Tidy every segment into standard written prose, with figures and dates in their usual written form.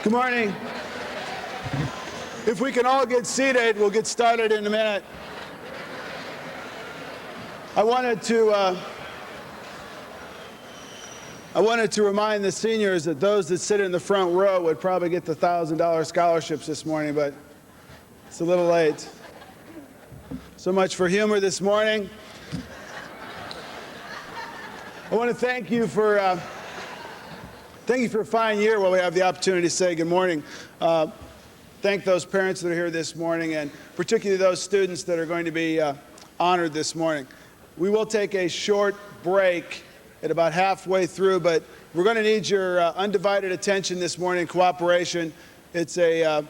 Good morning. If we can all get seated, we'll get started in a minute. I wanted to remind the seniors that those that sit in the front row would probably get the $1,000 scholarships this morning, but it's a little late. So much for humor this morning. I want to thank you for a fine year while we have the opportunity to say good morning. Thank those parents that are here this morning, and particularly those students that are going to be honored this morning. We will take a short break at about halfway through, but we're going to need your undivided attention this morning, cooperation. It's a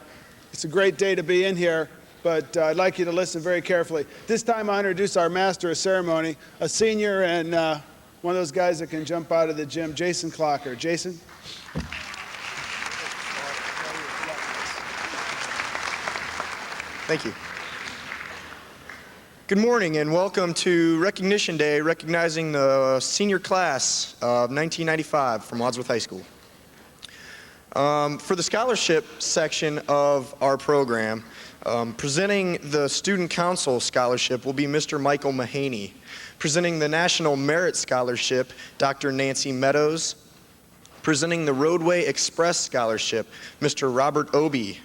great day to be in here, but I'd like you to listen very carefully. This time I introduce our master of ceremony, a senior and one of those guys that can jump out of the gym, Jason Clocker. Jason? Thank you. Good morning and welcome to Recognition Day, recognizing the senior class of 1995 from Wadsworth High School. For the scholarship section of our program, presenting the Student Council Scholarship will be Mr. Michael Mahaney. Presenting the National Merit Scholarship, Dr. Nancy Meadows. Presenting the Roadway Express Scholarship, Mr. Robert Obie.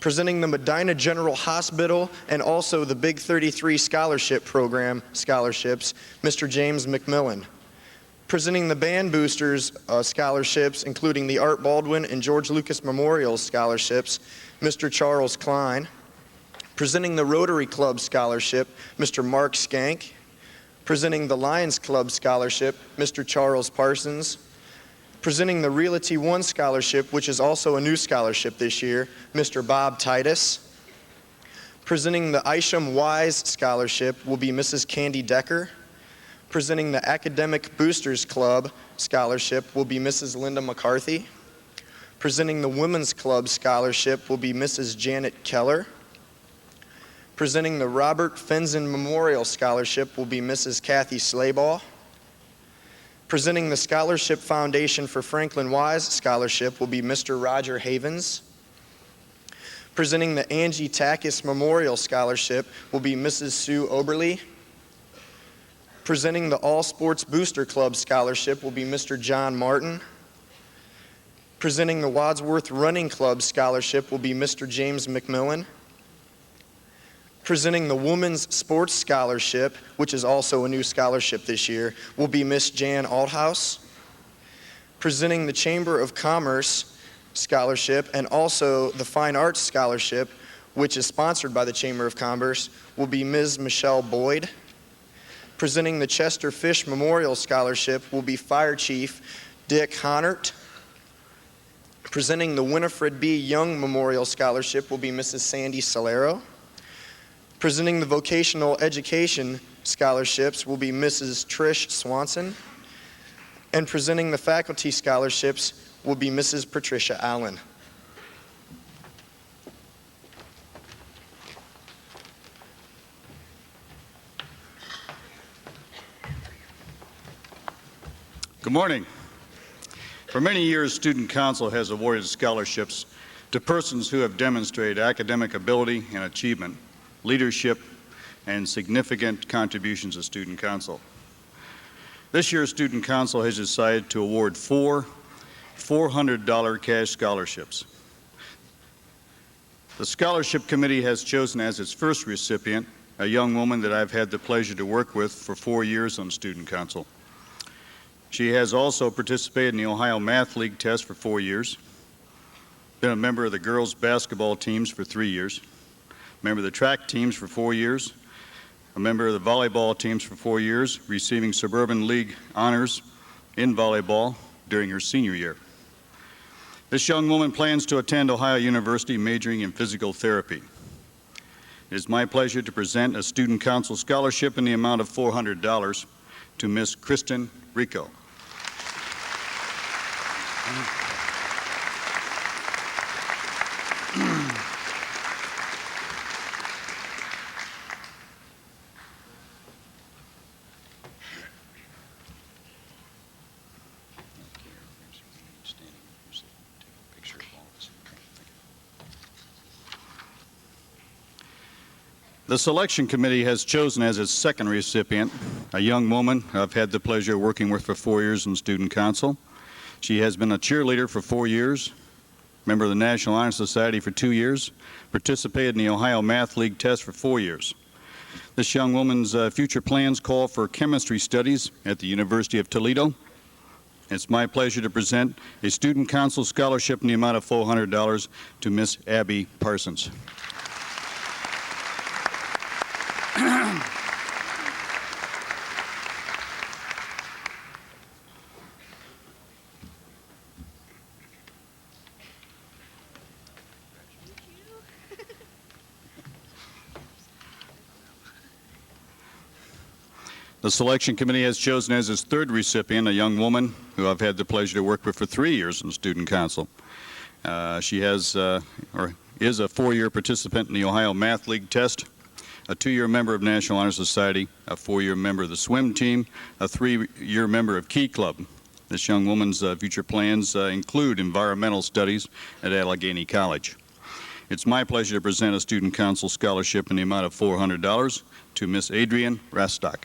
Presenting the Medina General Hospital and also the Big 33 Scholarship Program scholarships, Mr. James McMillan. Presenting the Band Boosters scholarships, including the Art Baldwin and George Lucas Memorial scholarships, Mr. Charles Klein. Presenting the Rotary Club Scholarship, Mr. Mark Skank. Presenting the Lions Club Scholarship, Mr. Charles Parsons. Presenting the Realty One Scholarship, which is also a new scholarship this year, Mr. Bob Titus. Presenting the Isham Wise Scholarship will be Mrs. Candy Decker. Presenting the Academic Boosters Club Scholarship will be Mrs. Linda McCarthy. Presenting the Women's Club Scholarship will be Mrs. Janet Keller. Presenting the Robert Fenzen Memorial Scholarship will be Mrs. Kathy Slaybaugh. Presenting the Scholarship Foundation for Franklin Wise Scholarship will be Mr. Roger Havens. Presenting the Angie Takis Memorial Scholarship will be Mrs. Sue Oberly. Presenting the All Sports Booster Club Scholarship will be Mr. John Martin. Presenting the Wadsworth Running Club Scholarship will be Mr. James McMillan. Presenting the Women's Sports Scholarship, which is also a new scholarship this year, will be Miss Jan Althouse. Presenting the Chamber of Commerce Scholarship and also the Fine Arts Scholarship, which is sponsored by the Chamber of Commerce, will be Ms. Michelle Boyd. Presenting the Chester Fish Memorial Scholarship will be Fire Chief Dick Honert. Presenting the Winifred B. Young Memorial Scholarship will be Mrs. Sandy Solero. Presenting the Vocational Education Scholarships will be Mrs. Trish Swanson. And presenting the Faculty Scholarships will be Mrs. Patricia Allen. Good morning. For many years, Student Council has awarded scholarships to persons who have demonstrated academic ability and achievement, leadership, and significant contributions to Student Council. This year, Student Council has decided to award 4 $400 cash scholarships. The Scholarship Committee has chosen as its first recipient a young woman that I've had the pleasure to work with for 4 years on Student Council. She has also participated in the Ohio Math League test for 4 years, been a member of the girls' basketball teams for 3 years, member of the track teams for 4 years, a member of the volleyball teams for 4 years, receiving Suburban League honors in volleyball during her senior year. This young woman plans to attend Ohio University majoring in physical therapy. It is my pleasure to present a Student Council scholarship in the amount of $400 to Miss Kristen Rico. The selection committee has chosen as its second recipient a young woman I've had the pleasure of working with for 4 years in student council. She has been a cheerleader for 4 years, member of the National Honor Society for 2 years, participated in the Ohio Math League test for 4 years. This young woman's future plans call for chemistry studies at the University of Toledo. It's my pleasure to present a student council scholarship in the amount of $400 to Miss Abby Parsons. The selection committee has chosen as its third recipient a young woman who I've had the pleasure to work with for 3 years in student council. She has or is a 4-year participant in the Ohio Math League test, a 2-year member of National Honor Society, a 4-year member of the swim team, a 3-year member of Key Club. This young woman's future plans include environmental studies at Allegheny College. It's my pleasure to present a student council scholarship in the amount of $400 to Miss Adrienne Rastock.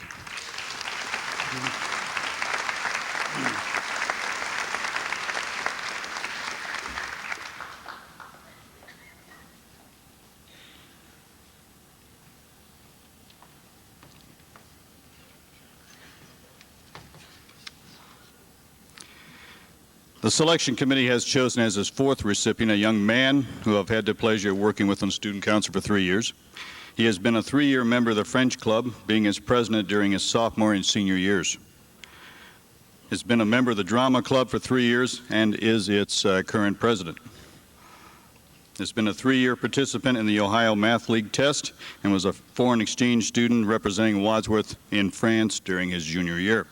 The selection committee has chosen as its fourth recipient a young man who I've had the pleasure of working with on student council for 3 years. He has been a 3-year member of the French Club, being its president during his sophomore and senior years. He's been a member of the Drama Club for 3 years and is its current president. He's been a 3-year participant in the Ohio Math League test and was a foreign exchange student representing Wadsworth in France during his junior year.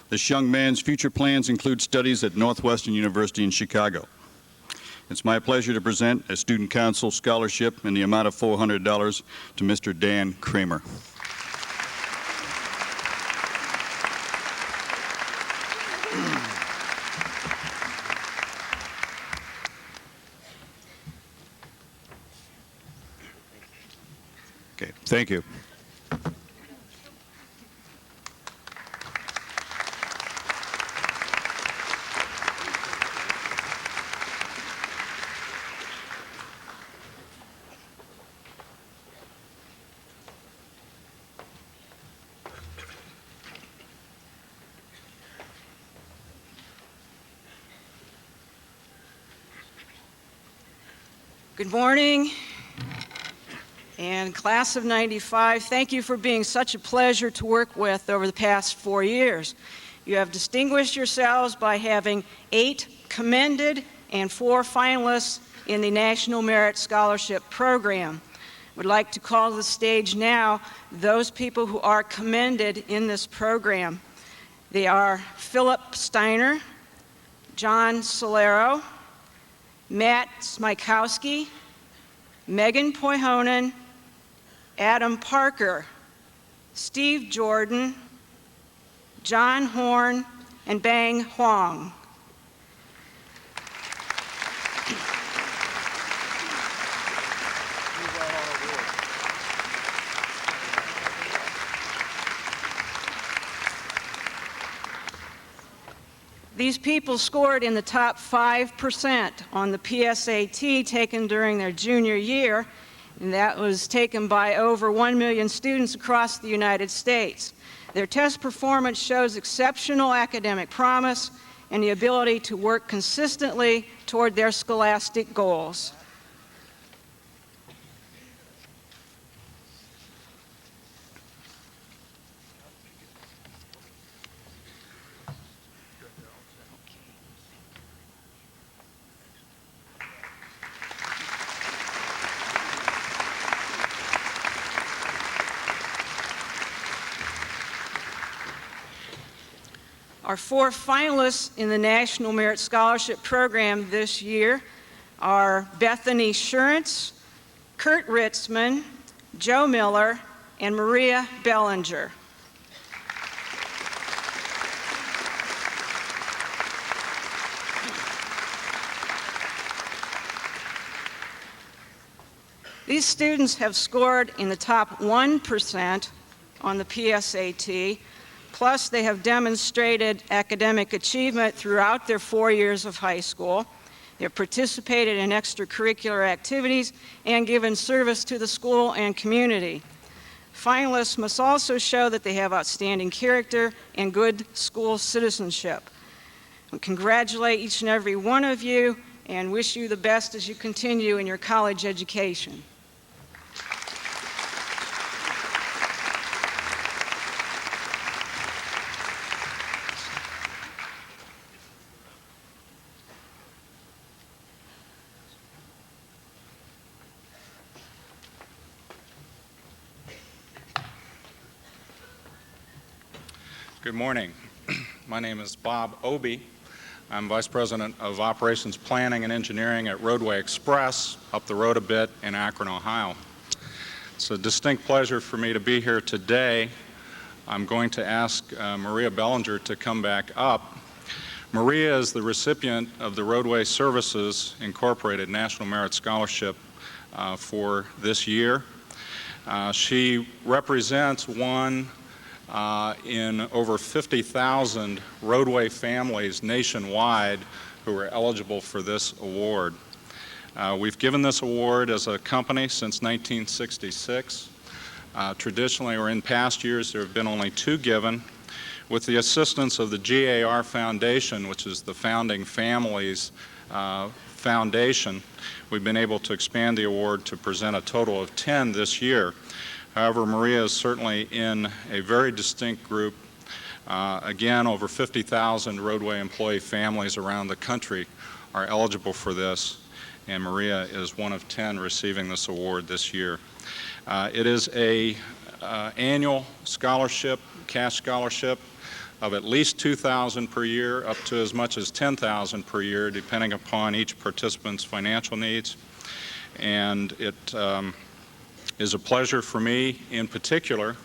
This young man's future plans include studies at Northwestern University in Chicago. It's my pleasure to present a student council scholarship in the amount of $400 to Mr. Dan Kramer. Okay, thank you. Good morning, and class of '95, thank you for being such a pleasure to work with over the past 4 years. You have distinguished yourselves by having 8 commended and 4 finalists in the National Merit Scholarship Program. I would like to call to the stage now those people who are commended in this program. They are Philip Steiner, John Solero, Matt Smykowski, Megan Poihonen, Adam Parker, Steve Jordan, John Horn, and Bang Huang. These people scored in the top 5% on the PSAT taken during their junior year, and that was taken by over 1 million students across the United States. Their test performance shows exceptional academic promise and the ability to work consistently toward their scholastic goals. Our 4 finalists in the National Merit Scholarship Program this year are Bethany Schurntz, Kurt Ritzman, Joe Miller, and Maria Bellinger. These students have scored in the top 1% on the PSAT, plus they have demonstrated academic achievement throughout their 4 years of high school. They've participated in extracurricular activities and given service to the school and community. Finalists must also show that they have outstanding character and good school citizenship. We congratulate each and every one of you and wish you the best as you continue in your college education. Good morning. My name is Bob Obie. I'm Vice President of Operations Planning and Engineering at Roadway Express, up the road a bit in Akron, Ohio. It's a distinct pleasure for me to be here today. I'm going to ask Maria Bellinger to come back up. Maria is the recipient of the Roadway Services Incorporated National Merit Scholarship for this year. She represents one in over 50,000 roadway families nationwide who are eligible for this award. We've given this award as a company since 1966. Traditionally, or in past years, there have been only 2 given. With the assistance of the GAR Foundation, which is the Founding Families Foundation, we've been able to expand the award to present a total of 10 this year. However, Maria is certainly in a very distinct group. Again, over 50,000 roadway employee families around the country are eligible for this, and Maria is one of 10 receiving this award this year. It is an annual scholarship, cash scholarship, of at least $2,000 per year, up to as much as $10,000 per year, depending upon each participant's financial needs. And it is a pleasure for me in particular.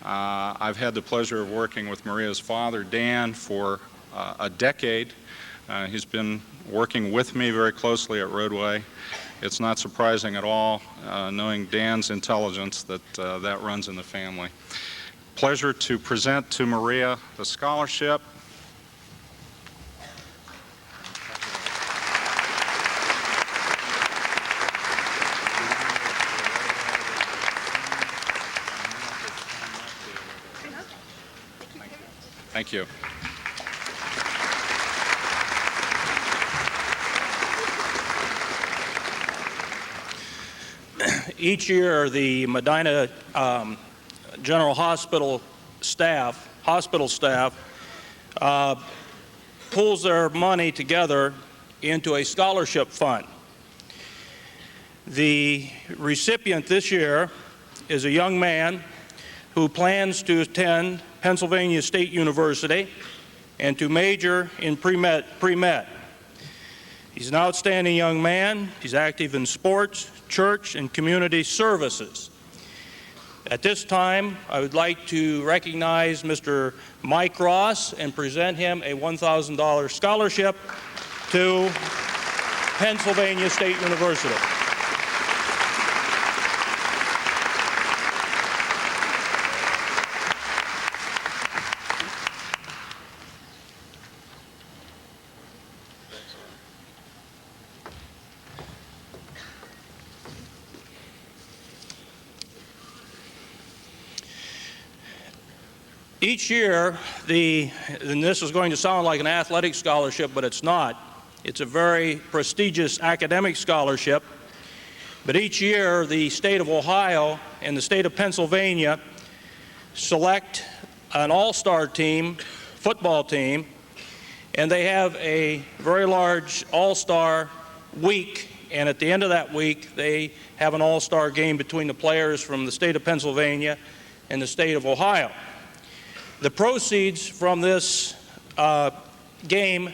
I've had the pleasure of working with Maria's father, Dan, for a decade. He's been working with me very closely at Roadway. It's not surprising at all, knowing Dan's intelligence, that that runs in the family. Pleasure to present to Maria the scholarship. Thank you. Each year, the Medina General Hospital staff pulls their money together into a scholarship fund. The recipient this year is a young man who plans to attend Pennsylvania State University and to major in pre-med. He's an outstanding young man. He's active in sports, church, and community services. At this time, I would like to recognize Mr. Mike Ross and present him a $1,000 scholarship to Pennsylvania State University. Each year, and this is going to sound like an athletic scholarship, but it's not. It's a very prestigious academic scholarship. But each year, the state of Ohio and the state of Pennsylvania select an all-star team, football team, and they have a very large all-star week. And at the end of that week, they have an all-star game between the players from the state of Pennsylvania and the state of Ohio. The proceeds from this game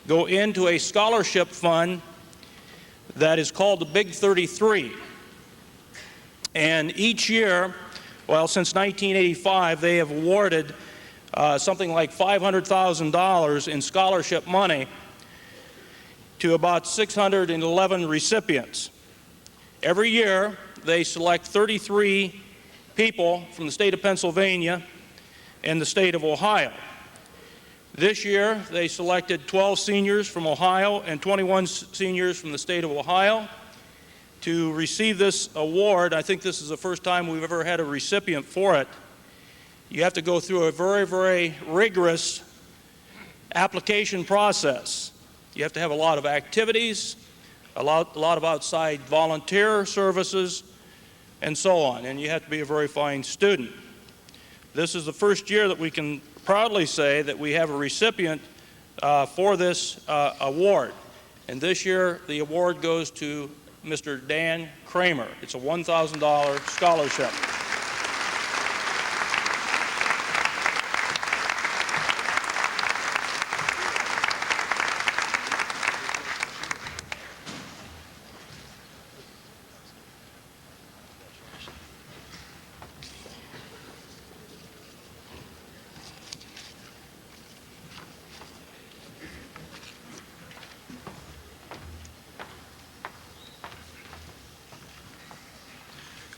go into a scholarship fund that is called the Big 33. And each year, well, since 1985, they have awarded something like $500,000 in scholarship money to about 611 recipients. Every year, they select 33 people from the state of Pennsylvania and the state of Ohio. This year, they selected 12 seniors from Ohio and 21 seniors from the state of Ohio to receive this award. I think this is the first time we've ever had a recipient for it. You have to go through a very, very rigorous application process. You have to have a lot of activities, a lot of outside volunteer services, and so on, and you have to be a very fine student. This is the first year that we can proudly say that we have a recipient for this award, and this year the award goes to Mr. Dan Kramer. It's a $1,000 scholarship.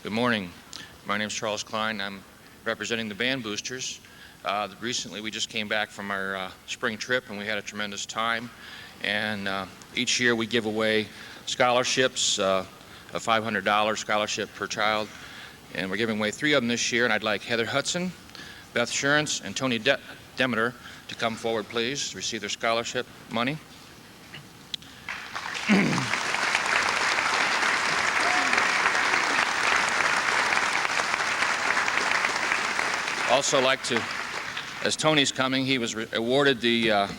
Good morning. My name is Charles Klein. I'm representing the band boosters. Recently we just came back from our spring trip and we had a tremendous time. And each year we give away scholarships, a $500 scholarship per child. And we're giving away 3 of them this year. And I'd like Heather Hudson, Beth Sherance, and Tony Demeter to come forward, please, to receive their scholarship money. Also like to, as Tony's coming, he was awarded the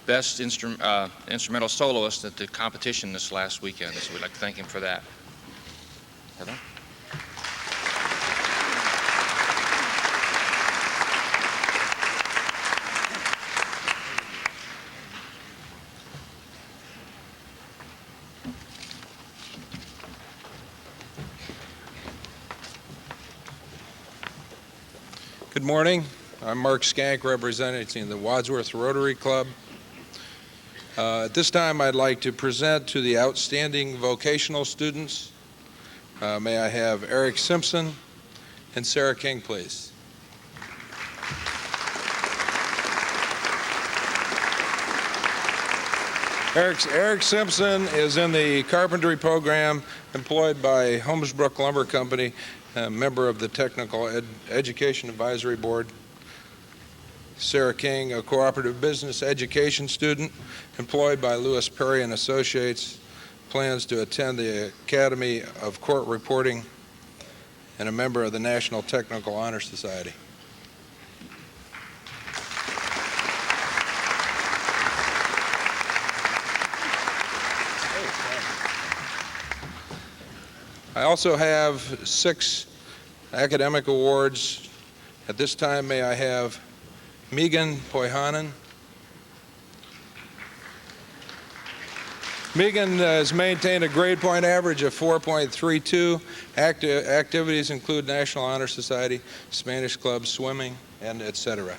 best instrumental soloist at the competition this last weekend, so we'd like to thank him for that. Heather? Good morning. I'm Mark Skank, representing the Wadsworth Rotary Club. At this time, I'd like to present to the outstanding vocational students. May I have Eric Simpson and Sarah King, please. Eric Simpson is in the carpentry program employed by Holmesbrook Lumber Company, a member of the Technical Education Advisory Board. Sarah King, a cooperative business education student employed by Lewis Perry and Associates, plans to attend the Academy of Court Reporting and a member of the National Technical Honor Society. I also have 6 academic awards. At this time, may I have Megan Poihanen. Megan has maintained a grade point average of 4.32. Activities include National Honor Society, Spanish Club, swimming, and etc.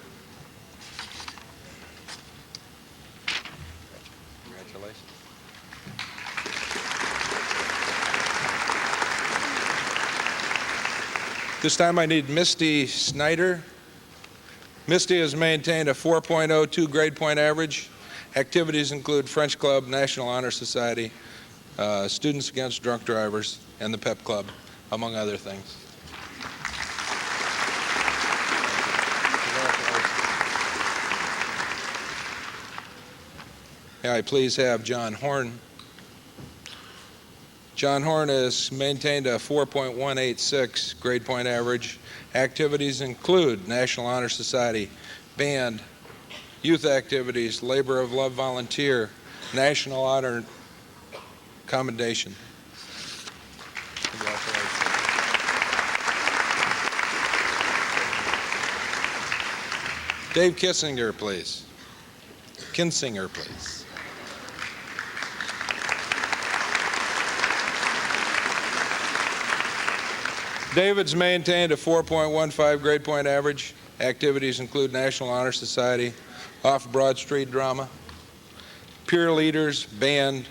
Congratulations. This time I need Misty Snyder. Misty has maintained a 4.02 grade point average. Activities include French Club, National Honor Society, Students Against Drunk Drivers, and the PEP Club, among other things. May I please have John Horn. John Horn has maintained a 4.186 grade point average. Activities include National Honor Society, band, youth activities, labor of love volunteer, National Honor Commendation. Congratulations. Dave Kinsinger, please. David's maintained a 4.15 grade point average. Activities include National Honor Society, Off Broad Street drama, peer leaders, band,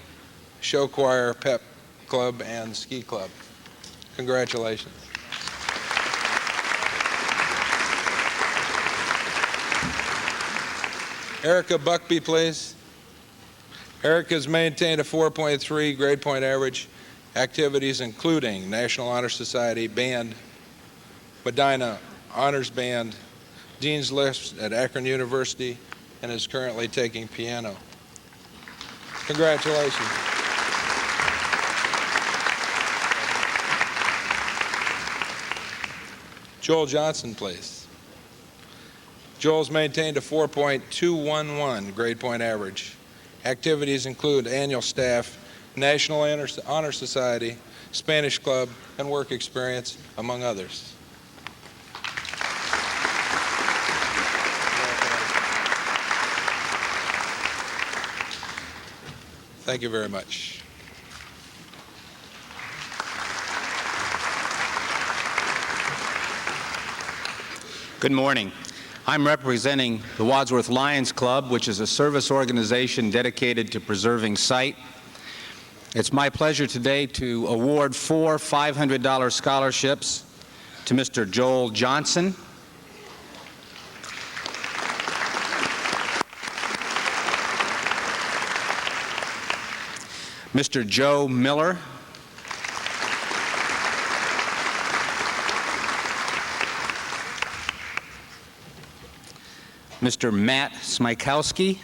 show choir, PEP, Club and Ski Club. Congratulations. Erica Buckby, please. Erica's maintained a 4.3 grade point average, activities including National Honor Society Band, Medina Honors Band, Dean's List at Akron University, and is currently taking piano. Congratulations. Joel Johnson, please. Joel's maintained a 4.211 grade point average. Activities include annual staff, National Honor Society, Spanish Club, and work experience, among others. Thank you very much. Good morning. I'm representing the Wadsworth Lions Club, which is a service organization dedicated to preserving site. It's my pleasure today to award 4 $500 scholarships to Mr. Joel Johnson, Mr. Joe Miller, Mr. Matt Smykowski,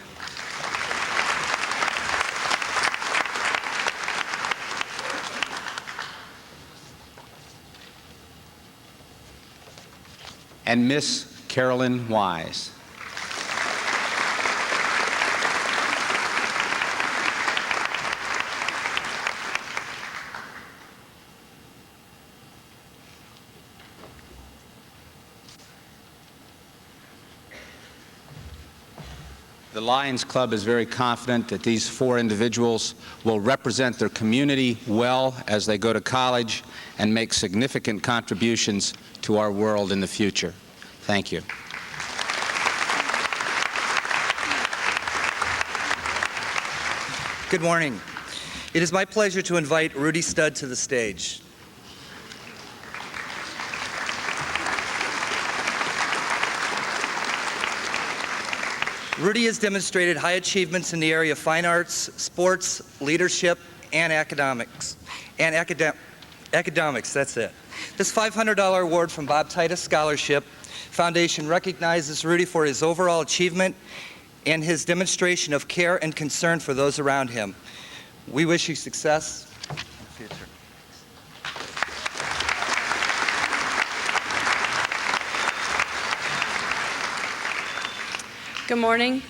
and Miss Carolyn Wise. The Lions Club is very confident that these 4 individuals will represent their community well as they go to college and make significant contributions to our world in the future. Thank you. Good morning. It is my pleasure to invite Rudy Studd to the stage. Rudy has demonstrated high achievements in the area of fine arts, sports, leadership, and academics. Academics, that's it. This $500 award from Bob Titus Scholarship Foundation recognizes Rudy for his overall achievement and his demonstration of care and concern for those around him. We wish you success in the future. Good morning.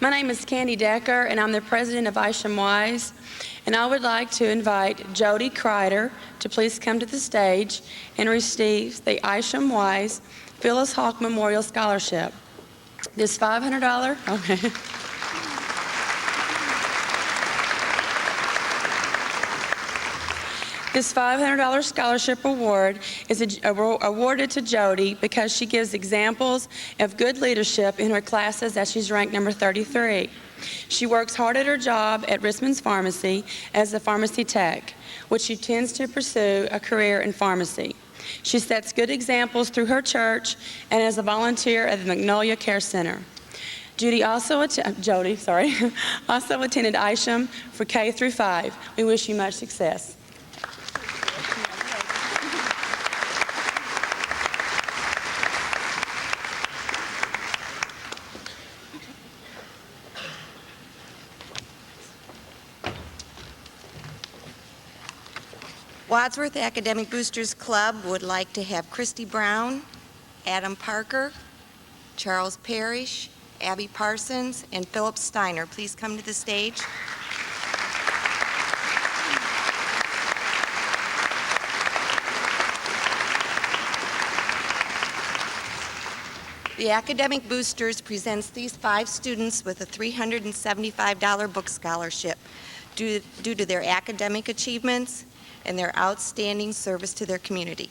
My name is Candy Decker, and I'm the president of Isham Wise. And I would like to invite Jody Kreider to please come to the stage and receive the Isham Wise Phyllis Hawk Memorial Scholarship. This $500, okay. This $500 scholarship award is awarded to Jody because she gives examples of good leadership in her classes as she's ranked number 33. She works hard at her job at Richmond's Pharmacy as a pharmacy tech, which she tends to pursue a career in pharmacy. She sets good examples through her church and as a volunteer at the Magnolia Care Center. Jody also attended Isham for K through 5. We wish you much success. Wadsworth Academic Boosters Club would like to have Christy Brown, Adam Parker, Charles Parrish, Abby Parsons, and Philip Steiner please come to the stage. The Academic Boosters presents these 5 students with a $375 book scholarship due to their academic achievements and their outstanding service to their community.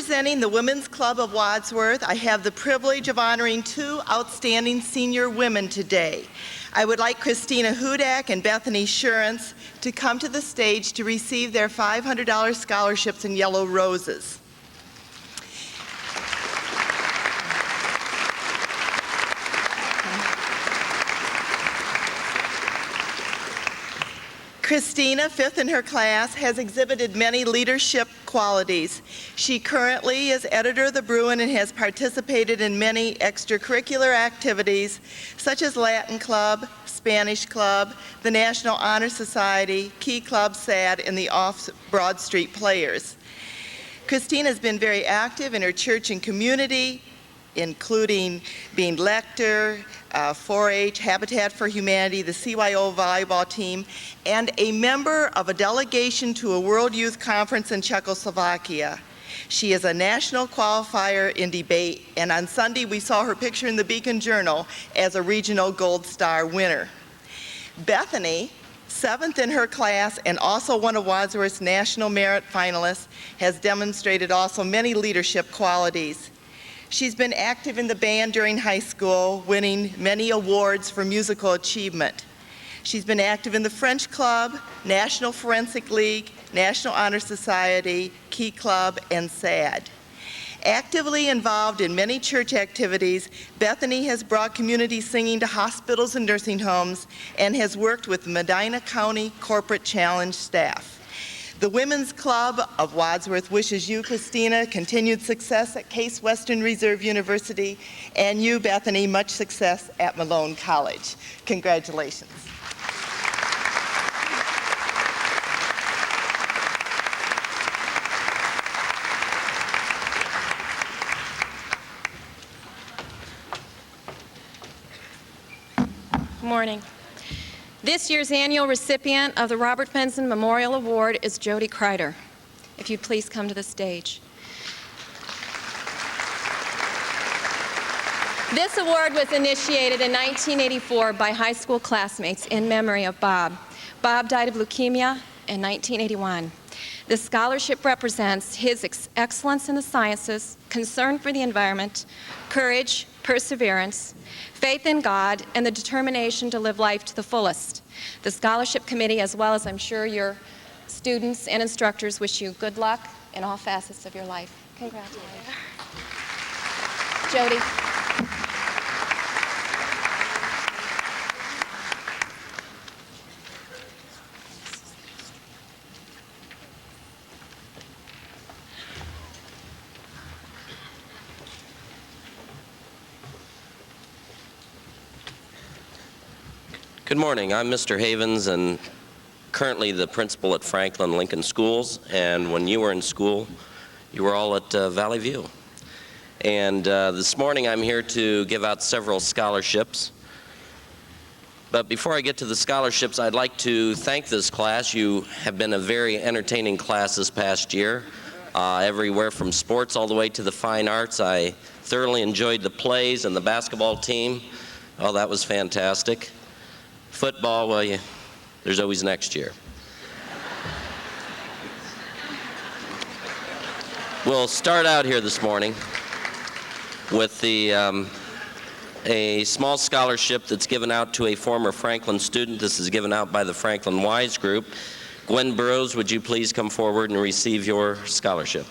Representing the Women's Club of Wadsworth, I have the privilege of honoring two outstanding senior women today. I would like Christina Hudak and Bethany Ssurance to come to the stage to receive their $500 scholarships and yellow roses. Christina, fifth in her class, has exhibited many leadership qualities. She currently is editor of the Bruin and has participated in many extracurricular activities such as Latin Club, Spanish Club, the National Honor Society, Key Club, SAD, and the Off-Broad Street Players. Christina has been very active in her church and community, including being lector, 4-H, Habitat for Humanity, the CYO volleyball team, and a member of a delegation to a World Youth Conference in Czechoslovakia. She is a national qualifier in debate, and on Sunday we saw her picture in the Beacon Journal as a regional Gold Star winner. Bethany, seventh in her class and also one of Wadsworth's National Merit finalists, has demonstrated also many leadership qualities. She's been active in the band during high school, winning many awards for musical achievement. She's been active in the French Club, National Forensic League, National Honor Society, Key Club, and SAD. Actively involved in many church activities, Bethany has brought community singing to hospitals and nursing homes and has worked with Medina County Corporate Challenge staff. The Women's Club of Wadsworth wishes you, Christina, continued success at Case Western Reserve University, and you, Bethany, much success at Malone College. Congratulations. Good morning. This year's annual recipient of the Robert Benson Memorial Award is Jody Kreider. If you'd please come to the stage. This award was initiated in 1984 by high school classmates in memory of Bob. Bob died of leukemia in 1981. This scholarship represents his excellence in the sciences, concern for the environment, courage, perseverance, faith in God, and the determination to live life to the fullest. The scholarship committee, as well as I'm sure your students and instructors, wish you good luck in all facets of your life. Congratulations. Jody. Good morning. I'm Mr. Havens and currently the principal at Franklin Lincoln Schools. And when you were in school, you were all at Valley View. And this morning I'm here to give out several scholarships. But before I get to the scholarships, I'd like to thank this class. You have been a very entertaining class this past year. Everywhere from sports all the way to the fine arts. I thoroughly enjoyed the plays and the basketball team. Oh, that was fantastic. Football, well, there's always next year. We'll start out here this morning with a small scholarship that's given out to a former Franklin student. This is given out by the Franklin Wise Group. Gwen Burrows, would you please come forward and receive your scholarship?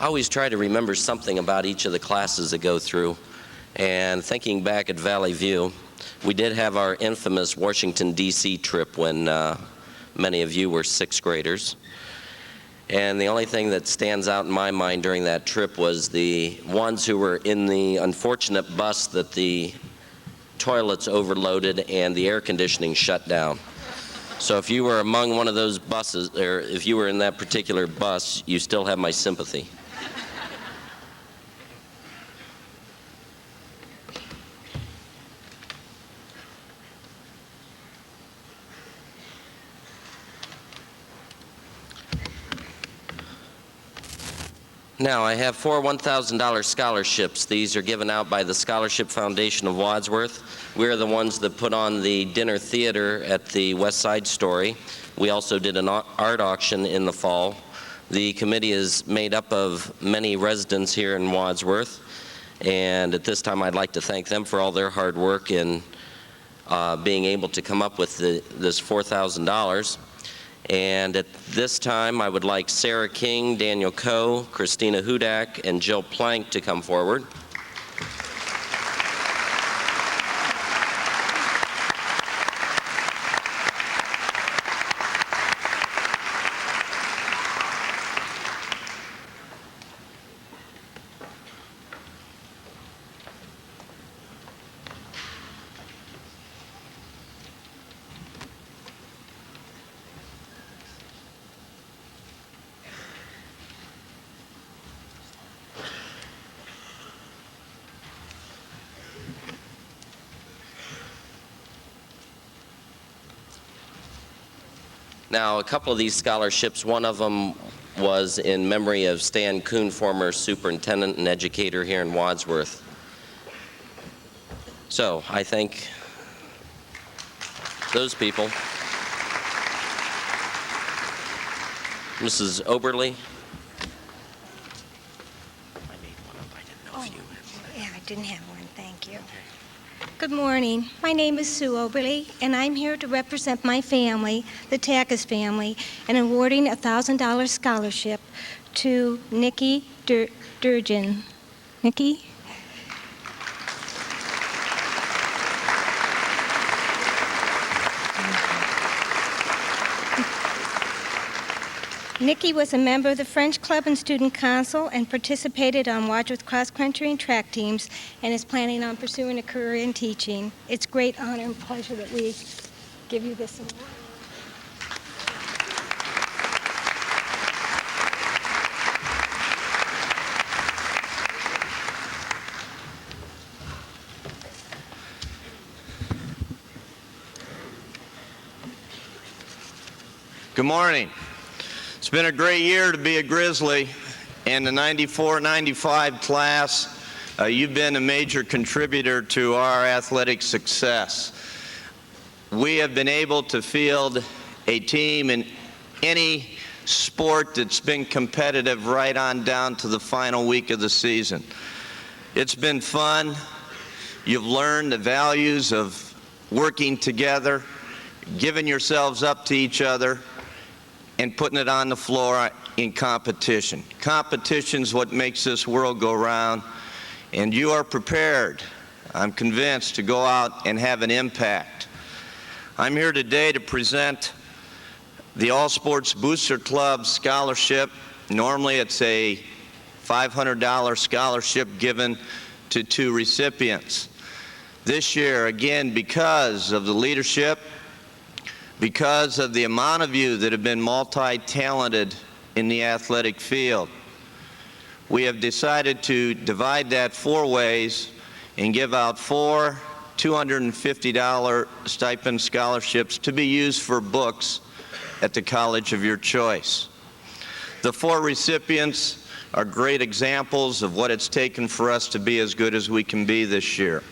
I always try to remember something about each of the classes that go through. And thinking back at Valley View, we did have our infamous Washington, D.C. trip when many of you were sixth graders. And the only thing that stands out in my mind during that trip was the ones who were in the unfortunate bus that the toilets overloaded and the air conditioning shut down. So if you were among one of those buses, or if you were in that particular bus, you still have my sympathy. Now, I have 4 $1,000 scholarships. These are given out by the Scholarship Foundation of Wadsworth. We're the ones that put on the dinner theater at the West Side Story. We also did an art auction in the fall. The committee is made up of many residents here in Wadsworth, and at this time I'd like to thank them for all their hard work in being able to come up with this $4,000. And at this time, I would like Sarah King, Daniel Coe, Christina Hudak, and Jill Plank to come forward. Now, a couple of these scholarships, one of them was in memory of Stan Kuhn, former superintendent and educator here in Wadsworth. So I thank those people. Mrs. Oberly. Yeah, I didn't have one, thank you. Good morning. My name is Sue Oberly, and I'm here to represent my family, the Takas family, in awarding a $1,000 scholarship to Nikki Durgin. Nikki? Nikki was a member of the French Club and Student Council and participated on Wadsworth cross-country and track teams and is planning on pursuing a career in teaching. It's great honor and pleasure that we give you this award. Good morning. It's been a great year to be a Grizzly. In the 94-95 class, you've been a major contributor to our athletic success. We have been able to field a team in any sport that's been competitive right on down to the final week of the season. It's been fun. You've learned the values of working together, giving yourselves up to each other, and putting it on the floor in competition. Competition's what makes this world go round, and you are prepared, I'm convinced, to go out and have an impact. I'm here today to present the All Sports Booster Club Scholarship. Normally it's a $500 scholarship given to 2 recipients. This year, again, because of the leadership, because of the amount of you that have been multi-talented in the athletic field, we have decided to divide that 4 ways and give out 4 $250 stipend scholarships to be used for books at the college of your choice. The 4 recipients are great examples of what it's taken for us to be as good as we can be this year.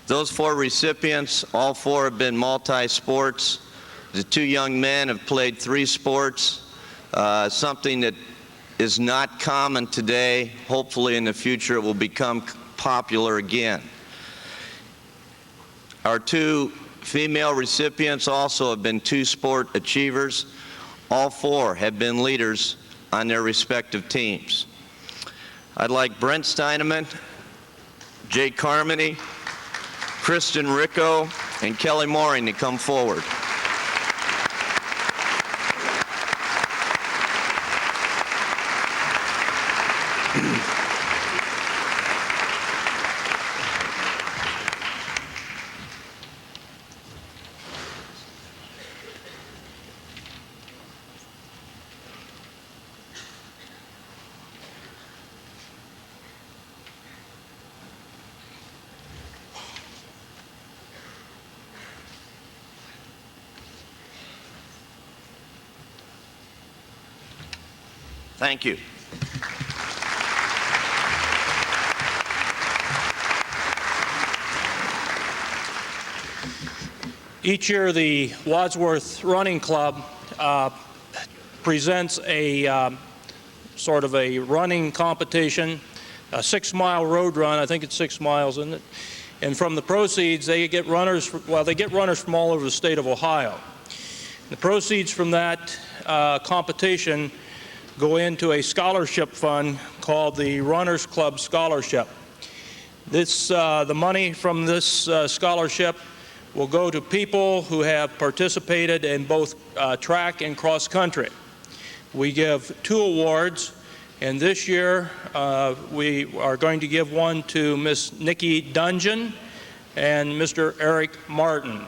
Those 4 recipients, all 4 have been multi-sports. The 2 young men have played 3 sports, something that is not common today. Hopefully in the future it will become popular again. Our 2 female recipients also have been 2-sport achievers. All 4 have been leaders on their respective teams. I'd like Brent Steineman, Jay Carmody, Kristen Ricco, and Kelly Mooring to come forward. Thank you. Each year, the Wadsworth Running Club presents a sort of a running competition, a 6-mile road run. I think it's 6 miles, isn't it? And from the proceeds, they get runners. They get runners from all over the state of Ohio. The proceeds from that competition go into a scholarship fund called the Runners Club Scholarship. The money from this scholarship will go to people who have participated in both track and cross country. We give 2 awards, and this year we are going to give one to Miss Nikki Dungeon and Mr. Eric Martin.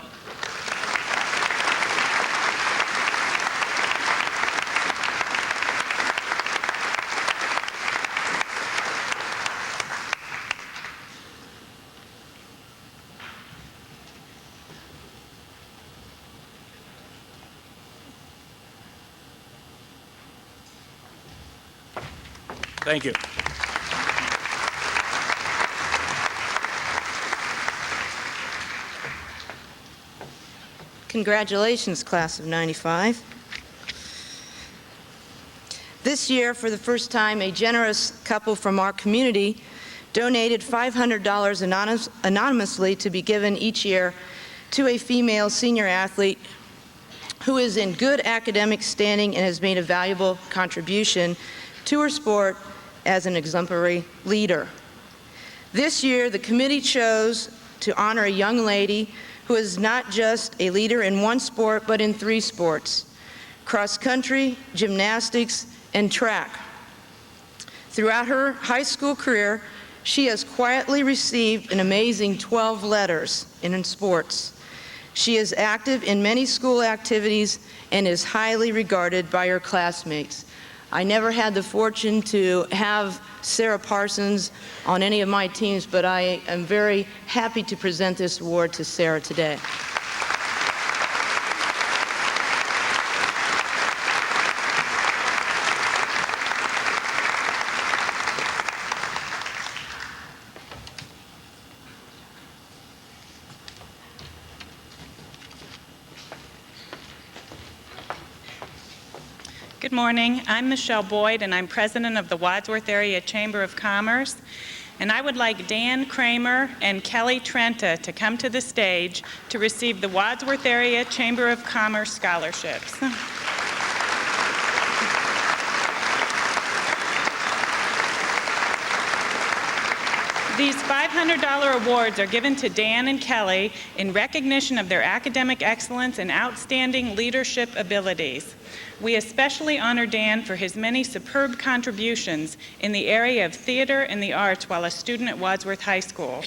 Thank you. Congratulations, class of '95. This year, for the first time, a generous couple from our community donated $500 anonymously to be given each year to a female senior athlete who is in good academic standing and has made a valuable contribution to her sport as an exemplary leader. This year, the committee chose to honor a young lady who is not just a leader in one sport, but in 3 sports: cross country, gymnastics, and track. Throughout her high school career, she has quietly received an amazing 12 letters in sports. She is active in many school activities and is highly regarded by her classmates. I never had the fortune to have Sarah Parsons on any of my teams, but I am very happy to present this award to Sarah today. Good morning. I'm Michelle Boyd, and I'm president of the Wadsworth Area Chamber of Commerce. And I would like Dan Kramer and Kelly Trenta to come to the stage to receive the Wadsworth Area Chamber of Commerce scholarships. These $500 awards are given to Dan and Kelly in recognition of their academic excellence and outstanding leadership abilities. We especially honor Dan for his many superb contributions in the area of theater and the arts while a student at Wadsworth High School.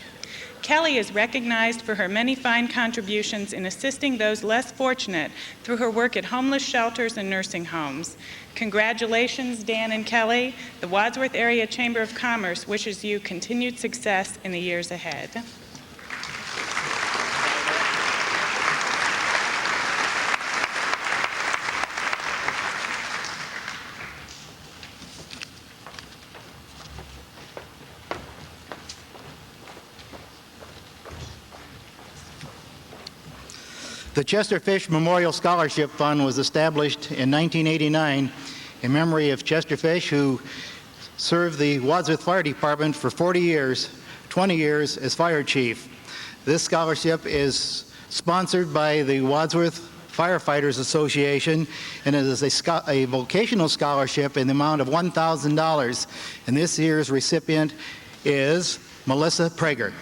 Kelly is recognized for her many fine contributions in assisting those less fortunate through her work at homeless shelters and nursing homes. Congratulations, Dan and Kelly. The Wadsworth Area Chamber of Commerce wishes you continued success in the years ahead. The Chester Fish Memorial Scholarship Fund was established in 1989 in memory of Chester Fish, who served the Wadsworth Fire Department for 40 years, 20 years as fire chief. This scholarship is sponsored by the Wadsworth Firefighters Association, and it is a vocational scholarship in the amount of $1,000. And this year's recipient is Melissa Prager.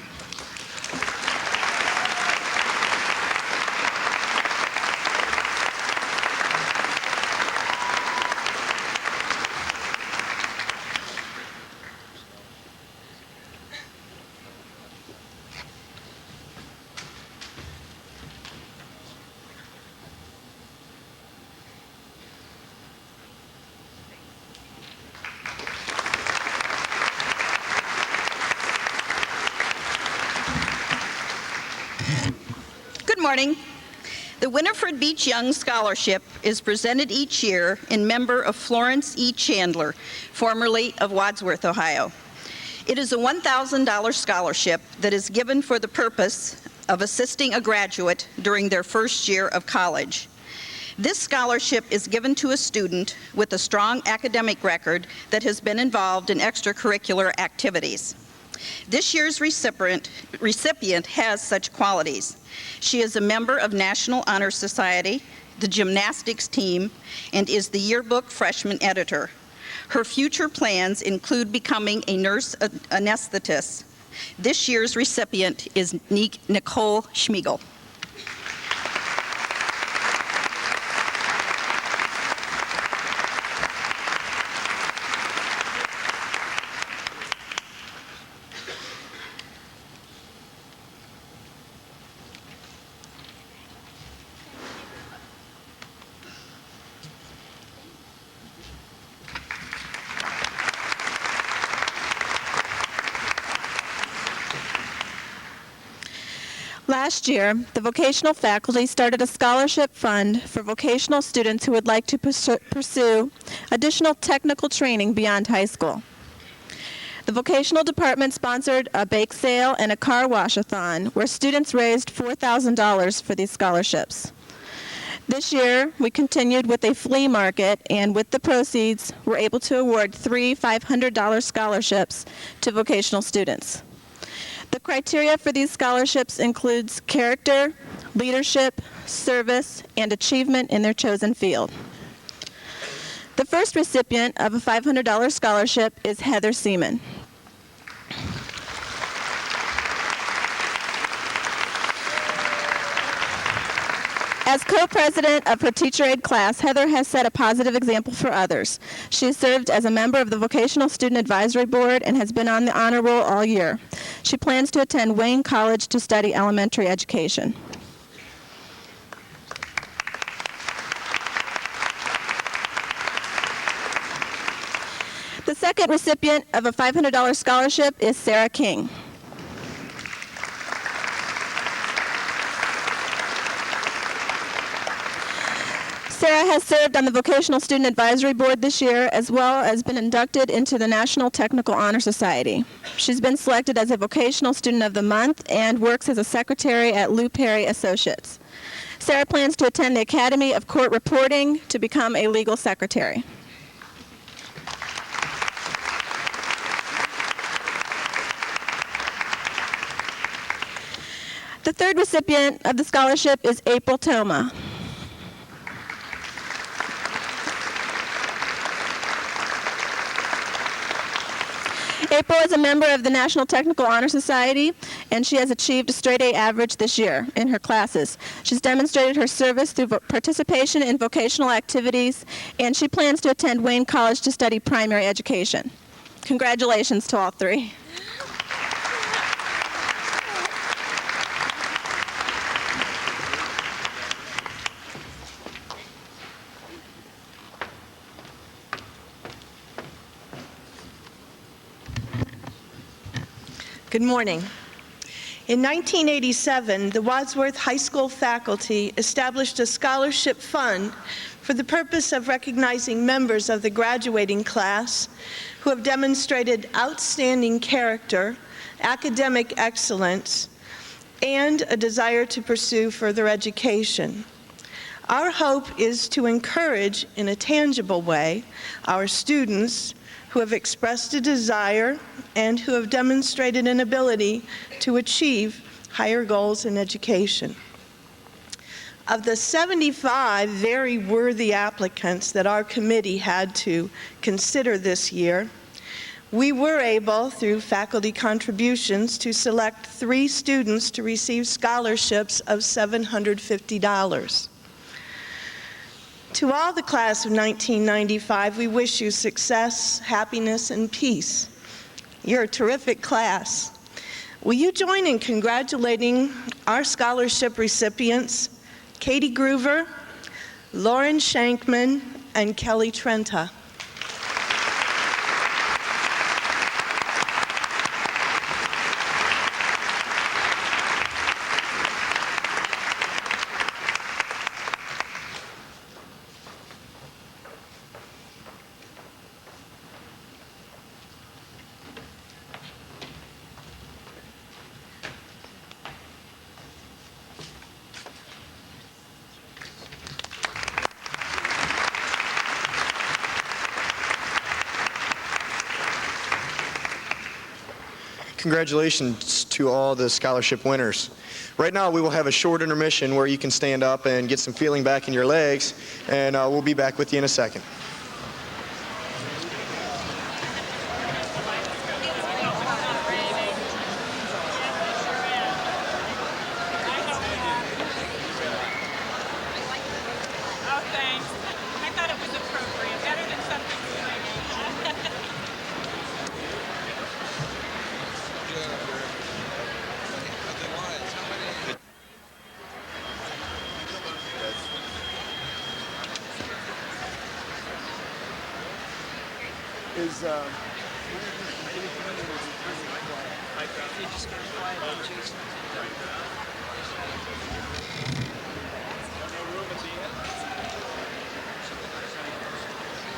Good morning. The Winifred Beach Young Scholarship is presented each year in member of Florence E. Chandler, formerly of Wadsworth, Ohio. It is a $1,000 scholarship that is given for the purpose of assisting a graduate during their first year of college. This scholarship is given to a student with a strong academic record that has been involved in extracurricular activities. This year's recipient has such qualities. She is a member of National Honor Society, the gymnastics team, and is the yearbook freshman editor. Her future plans include becoming a nurse anesthetist. This year's recipient is Nicole Schmiegel. Last year, the vocational faculty started a scholarship fund for vocational students who would like to pursue additional technical training beyond high school. The vocational department sponsored a bake sale and a car wash-a-thon where students raised $4,000 for these scholarships. This year, we continued with a flea market, and with the proceeds, we're able to award 3 $500 scholarships to vocational students. The criteria for these scholarships includes character, leadership, service, and achievement in their chosen field. The first recipient of a $500 scholarship is Heather Seaman. As co-president of her teacher aide class, Heather has set a positive example for others. She has served as a member of the Vocational Student Advisory Board and has been on the honor roll all year. She plans to attend Wayne College to study elementary education. The second recipient of a $500 scholarship is Sarah King. Sarah has served on the Vocational Student Advisory Board this year, as well as been inducted into the National Technical Honor Society. She's been selected as a Vocational Student of the Month and works as a secretary at Lou Perry Associates. Sarah plans to attend the Academy of Court Reporting to become a legal secretary. The third recipient of the scholarship is April Toma. April is a member of the National Technical Honor Society, and she has achieved a straight A average this year in her classes. She's demonstrated her service through participation in vocational activities, and she plans to attend Wayne College to study primary education. Congratulations to all three. Good morning. In 1987, the Wadsworth High School faculty established a scholarship fund for the purpose of recognizing members of the graduating class who have demonstrated outstanding character, academic excellence, and a desire to pursue further education. Our hope is to encourage, in a tangible way, our students who have expressed a desire and who have demonstrated an ability to achieve higher goals in education. Of the 75 very worthy applicants that our committee had to consider this year, we were able, through faculty contributions, to select 3 students to receive scholarships of $750. To all the class of 1995, we wish you success, happiness, and peace. You're a terrific class. Will you join in congratulating our scholarship recipients, Katie Groover, Lauren Shankman, and Kelly Trenta? congratulations to all the scholarship winners. Right now we will have a short intermission where you can stand up and get some feeling back in your legs, and we'll be back with you in a second.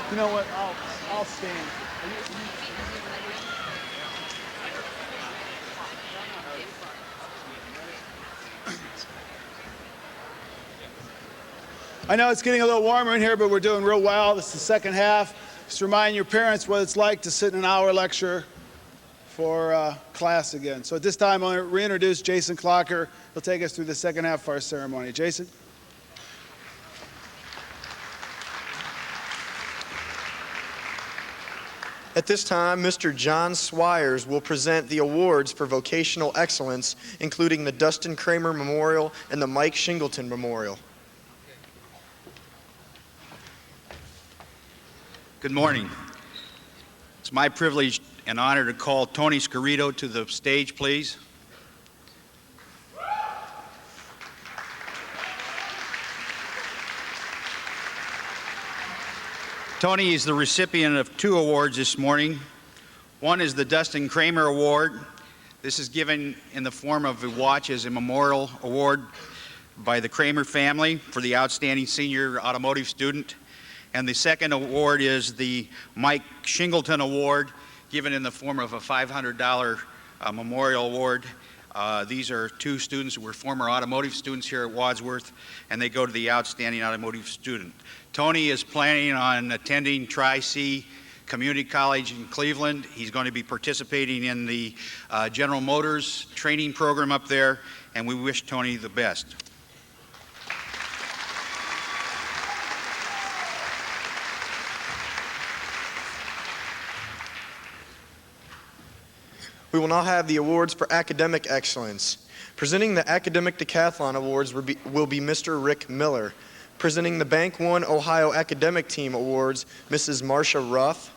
You know what? I'll stand. I know it's getting a little warmer in here, but we're doing real well. This is the second half. Just remind your parents what it's like to sit in an hour lecture for class again. So at this time, I'll reintroduce Jason Clocker. He'll take us through the second half of our ceremony. Jason? At this time, Mr. John Swires will present the awards for vocational excellence, including the Dustin Kramer Memorial and the Mike Shingleton Memorial. Good morning. It's my privilege and honor to call Tony Scarito to the stage, please. Tony is the recipient of 2 awards this morning. One is the Dustin Kramer Award. This is given in the form of a watch as a memorial award by the Kramer family for the outstanding senior automotive student. And the second award is the Mike Shingleton Award, given in the form of a $500 memorial award. These are 2 students who were former automotive students here at Wadsworth, and they go to the outstanding automotive student. Tony is planning on attending Tri-C Community College in Cleveland. He's going to be participating in the General Motors training program up there, and we wish Tony the best. We will now have the awards for academic excellence. Presenting the Academic Decathlon Awards will be Mr. Rick Miller. Presenting the Bank One Ohio Academic Team Awards, Mrs. Marcia Ruff.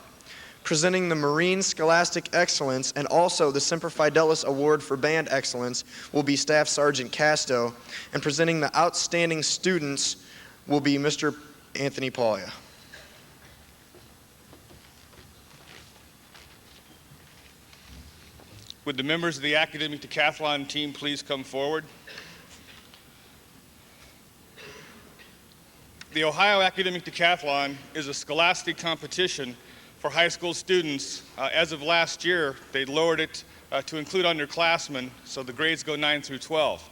Presenting the Marine Scholastic Excellence and also the Semper Fidelis Award for Band Excellence will be Staff Sergeant Casto. And presenting the Outstanding Students will be Mr. Anthony Paglia. Would the members of the Academic Decathlon team please come forward? The Ohio Academic Decathlon is a scholastic competition for high school students. As of last year, they lowered it to include underclassmen, so the grades go 9 through 12.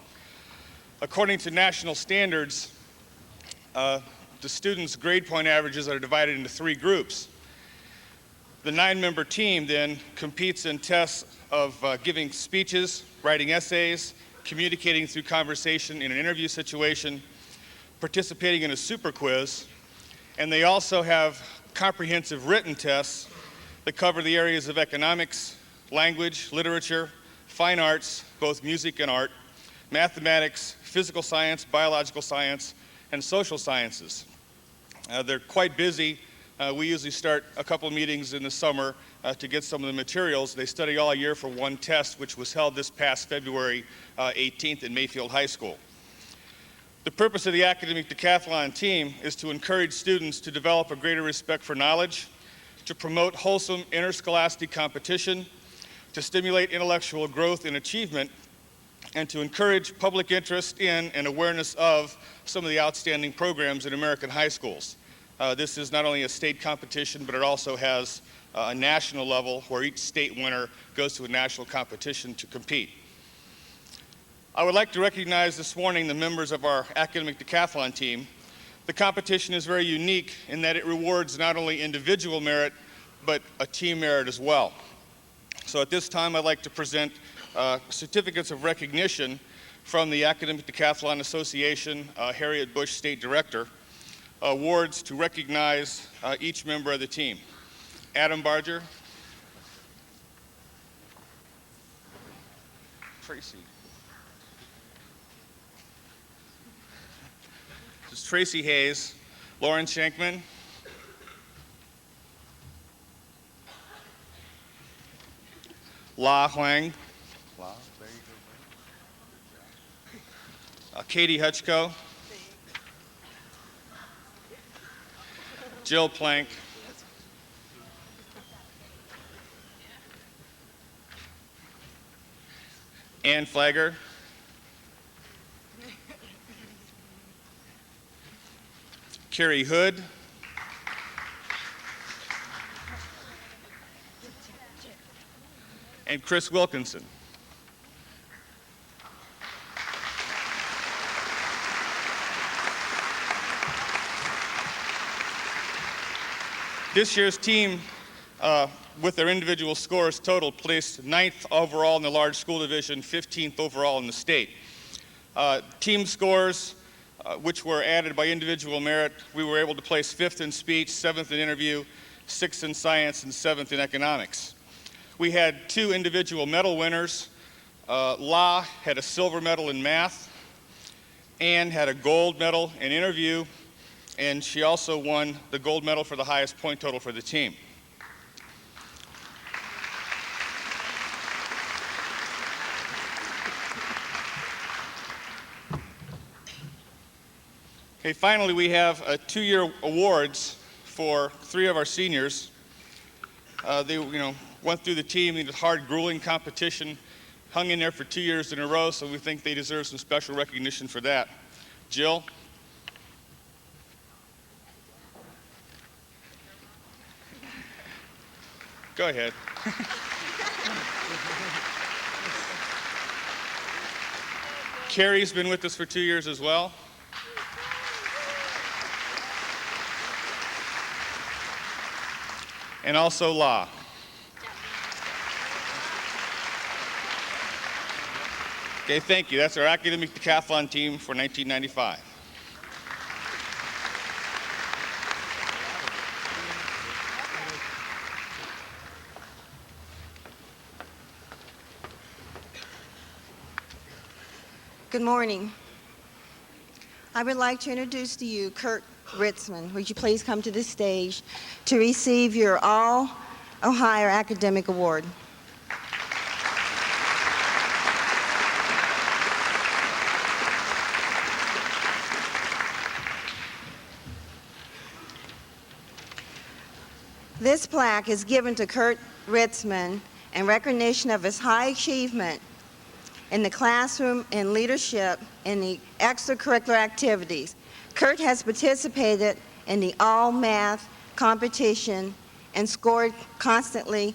According to national standards, the students' grade point averages are divided into 3 groups. The 9-member team then competes in tests of giving speeches, writing essays, communicating through conversation in an interview situation, participating in a super quiz, and they also have comprehensive written tests that cover the areas of economics, language, literature, fine arts, both music and art, mathematics, physical science, biological science, and social sciences. They're quite busy. We usually start a couple of meetings in the summer to get some of the materials. They study all year for one test, which was held this past February 18th in Mayfield High School. The purpose of the Academic Decathlon team is to encourage students to develop a greater respect for knowledge, to promote wholesome interscholastic competition, to stimulate intellectual growth and achievement, and to encourage public interest in and awareness of some of the outstanding programs in American high schools. This is not only a state competition, but it also has a national level where each state winner goes to a national competition to compete. I would like to recognize this morning the members of our Academic Decathlon team. The competition is very unique in that it rewards not only individual merit, but a team merit as well. So at this time, I'd like to present certificates of recognition from the Academic Decathlon Association, Harriet Bush State Director, awards to recognize each member of the team. Adam Barger, Tracy. This is Tracy Hayes, Lauren Shankman, La Huang, Katie Hutchko, Jill Plank, Ann Flagger, Carrie Hood, and Chris Wilkinson. This year's team, with their individual scores total, placed 9th overall in the large school division, 15th overall in the state. Team scores, which were added by individual merit, we were able to place 5th in speech, 7th in interview, 6th in science, and 7th in economics. We had 2 individual medal winners. La had a silver medal in math. Ann had a gold medal in interview, and she also won the gold medal for the highest point total for the team. Okay, finally, we have 2-year awards for 3 of our seniors. They, went through the team in a hard, grueling competition, hung in there for 2 years in a row, so we think they deserve some special recognition for that. Jill? Go ahead. Carrie's been with us for 2 years as well. And also La. Okay, thank you. That's our academic decathlon team for 1995. Good morning. I would like to introduce to you Kurt Ritzman. Would you please come to the stage to receive your All-Ohio Academic Award. This plaque is given to Kurt Ritzman in recognition of his high achievement in the classroom and leadership in the extracurricular activities. Kurt has participated in the all-math competition and scored constantly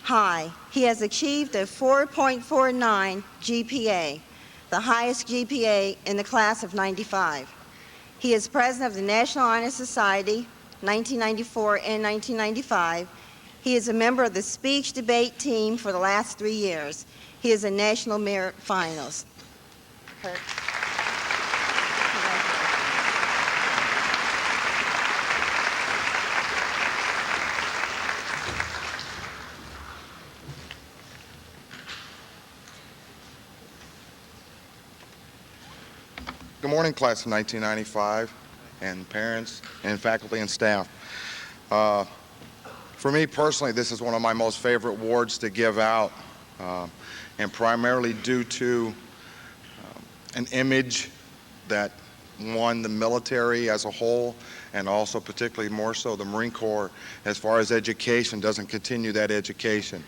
high. He has achieved a 4.49 GPA, the highest GPA in the class of 95. He is president of the National Honor Society, 1994 and 1995. He is a member of the speech debate team for the last 3 years. He is a National Merit Finalist. Kurt. Good morning, class of 1995, and parents, and faculty and staff. For me personally, this is one of my most favorite awards to give out, and primarily due to an image that won the military as a whole, and also particularly more so the Marine Corps, as far as education, doesn't continue that education.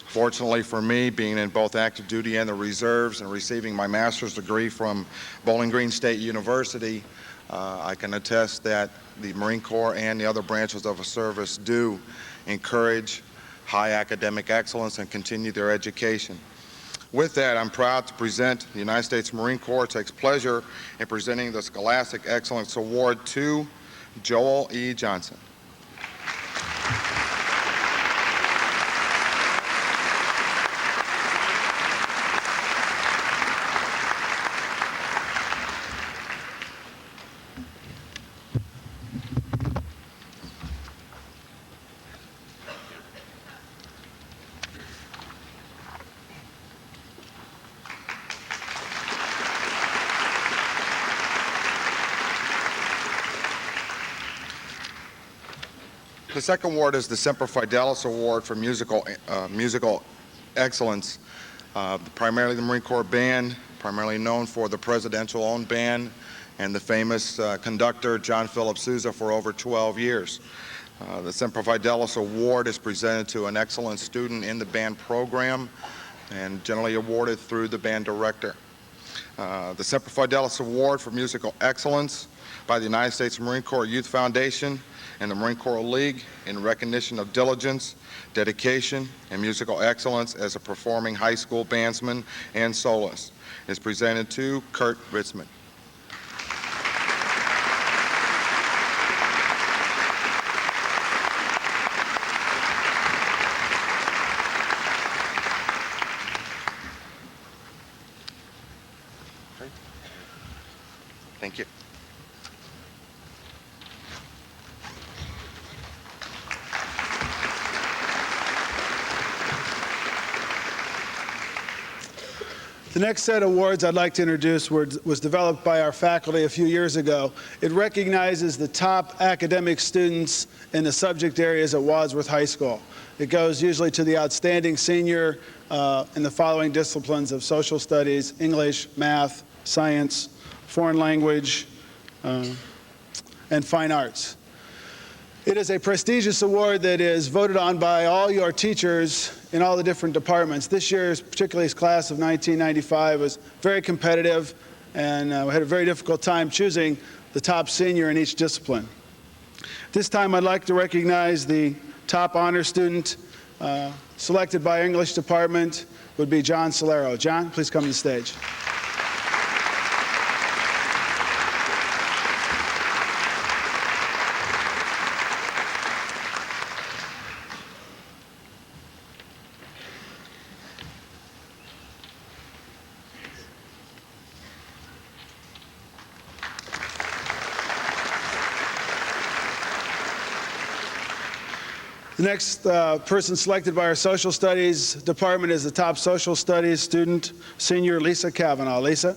Fortunately for me, being in both active duty and the reserves and receiving my master's degree from Bowling Green State University, I can attest that the Marine Corps and the other branches of the service do encourage high academic excellence and continue their education. With that, I'm proud to present the United States Marine Corps takes pleasure in presenting the Scholastic Excellence Award to Joel E. Johnson. The second award is the Semper Fidelis Award for musical excellence. Primarily the Marine Corps Band, primarily known for the presidential-owned band, and the famous conductor John Philip Sousa for over 12 years. The Semper Fidelis Award is presented to an excellent student in the band program and generally awarded through the band director. The Semper Fidelis Award for Musical Excellence by the United States Marine Corps Youth Foundation and the Marine Corps League in recognition of diligence, dedication, and musical excellence as a performing high school bandsman and soloist is presented to Kurt Ritzman. Thank you. The next set of awards I'd like to introduce was developed by our faculty a few years ago. It recognizes the top academic students in the subject areas at Wadsworth High School. It goes usually to the outstanding senior in the following disciplines of social studies, English, math, science, foreign language, and fine arts. It is a prestigious award that is voted on by all your teachers in all the different departments. This year's, particularly class of 1995, was very competitive, and we had a very difficult time choosing the top senior in each discipline. This time I'd like to recognize the top honor student selected by our English department would be John Solero. John, please come to the stage. The next person selected by our social studies department is the top social studies student, senior Lisa Kavanaugh. Lisa.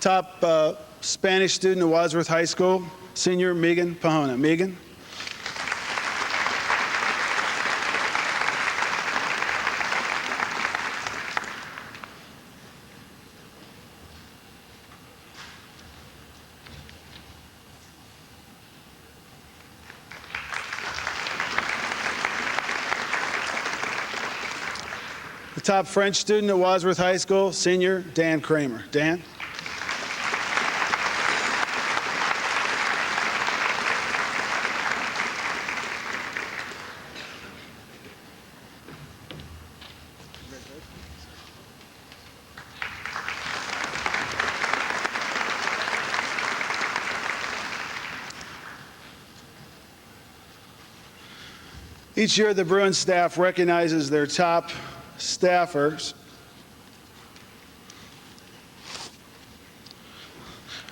Top Spanish student at Wadsworth High School, senior Megan Pahona. Megan. The top French student at Wadsworth High School, senior Dan Kramer. Dan. Each year, the Bruin staff recognizes their top staffers.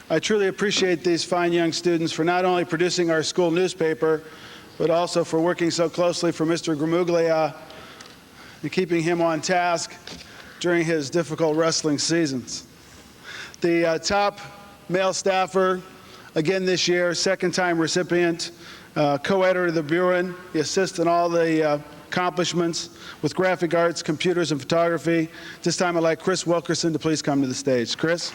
I truly appreciate these fine young students for not only producing our school newspaper, but also for working so closely for Mr. Gramuglia and keeping him on task during his difficult wrestling seasons. The top male staffer, again this year, second-time recipient, co-editor of the Bruin. He assists in all the accomplishments with graphic arts, computers, and photography. This time I'd like Chris Wilkerson to please come to the stage. Chris.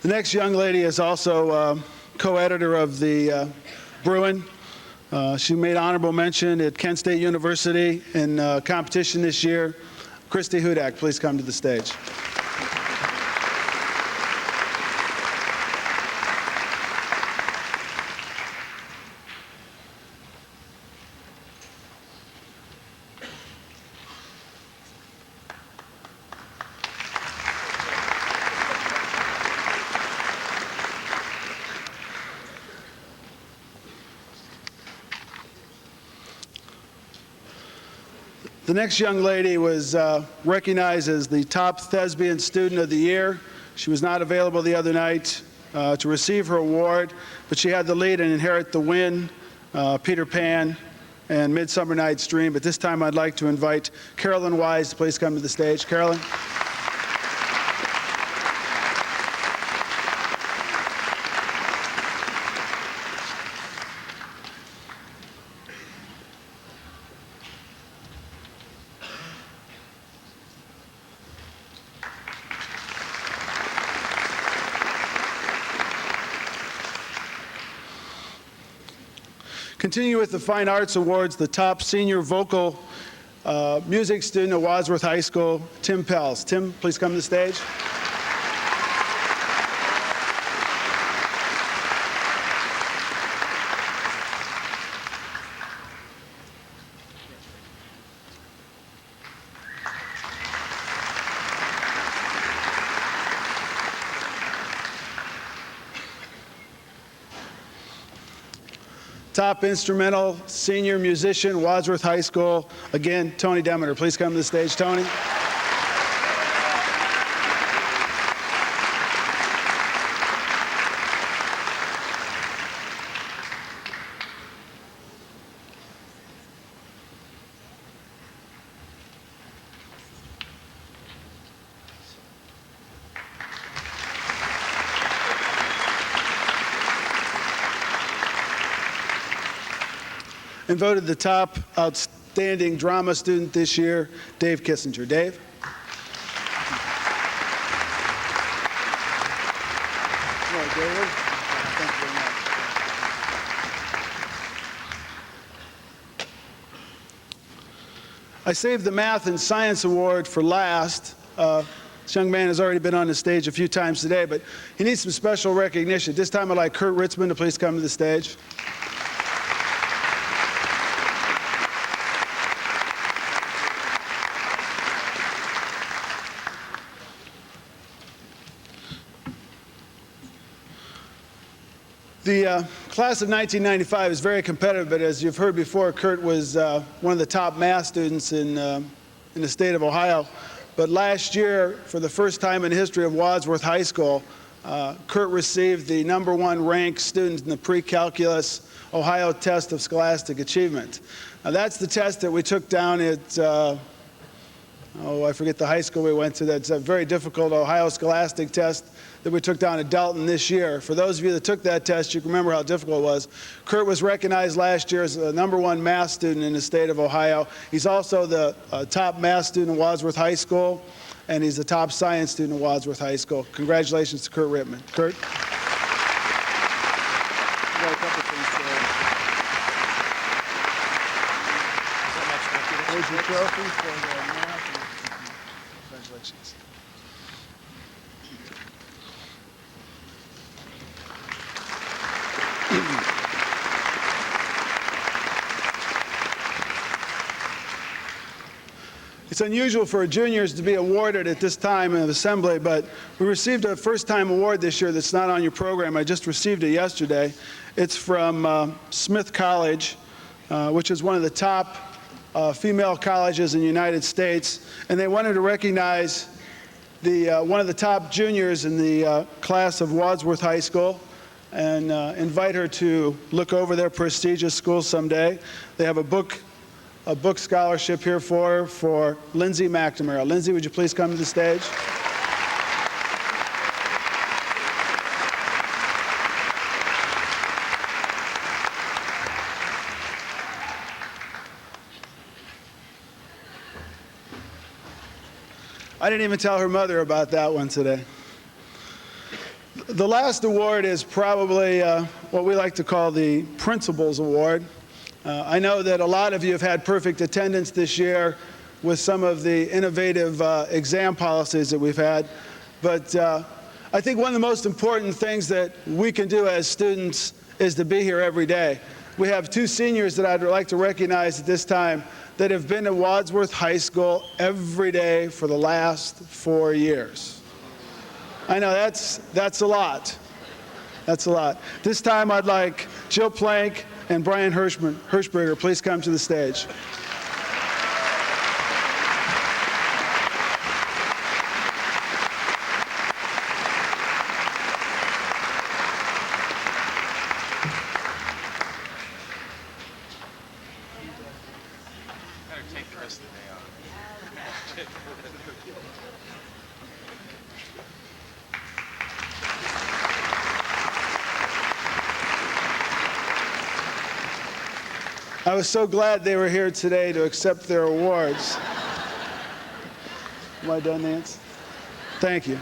The next young lady is also co-editor of the Bruin. She made honorable mention at Kent State University in competition this year. Christy Hudak, please come to the stage. The next young lady was recognized as the top thespian student of the year. She was not available the other night to receive her award, but she had the lead in Inherit the Wind, Peter Pan, and Midsummer Night's Dream. But this time I'd like to invite Carolyn Wise to please come to the stage. Carolyn. Continue with the Fine Arts Awards, the top senior vocal music student at Wadsworth High School, Tim Pels. Tim, please come to the stage. Top instrumental senior musician, Wadsworth High School. Again, Tony Demeter. Please come to the stage, Tony. And voted the top outstanding drama student this year, Dave Kissinger. Dave? I saved the Math and Science Award for last. This young man has already been on the stage a few times today, but he needs some special recognition. This time I'd like Kurt Ritzman to please come to the stage. The class of 1995 is very competitive, but as you've heard before, Kurt was one of the top math students in the state of Ohio. But last year, for the first time in the history of Wadsworth High School, Kurt received the #1 ranked student in the pre-calculus Ohio Test of Scholastic Achievement. Now, that's the test that we took down at, I forget the high school we went to. That's a very difficult Ohio Scholastic test that we took down at Dalton this year. For those of you that took that test, you can remember how difficult it was. Kurt was recognized last year as the #1 math student in the state of Ohio. He's also the top math student at Wadsworth High School, and he's the top science student at Wadsworth High School. Congratulations to Kurt Rittman. Kurt? Here's your trophy for the math. Congratulations. It's unusual for juniors to be awarded at this time in assembly, but we received a first-time award this year that's not on your program. I just received it yesterday. It's from Smith College, which is one of the top female colleges in the United States, and they wanted to recognize one of the top juniors in the class of Wadsworth High School and invite her to look over their prestigious school someday. They have a book scholarship here for Lindsay McNamara. Lindsay, would you please come to the stage? I didn't even tell her mother about that one today. The last award is probably what we like to call the Principal's Award. I know that a lot of you have had perfect attendance this year with some of the innovative exam policies that we've had, but I think one of the most important things that we can do as students is to be here every day. We have two seniors that I'd like to recognize at this time that have been at Wadsworth High School every day for the last 4 years. I know that's a lot. That's a lot. This time I'd like Jill Plank and Brian Hirschberger, please come to the stage. I was so glad they were here today to accept their awards. Am I done, Nance? Thank you.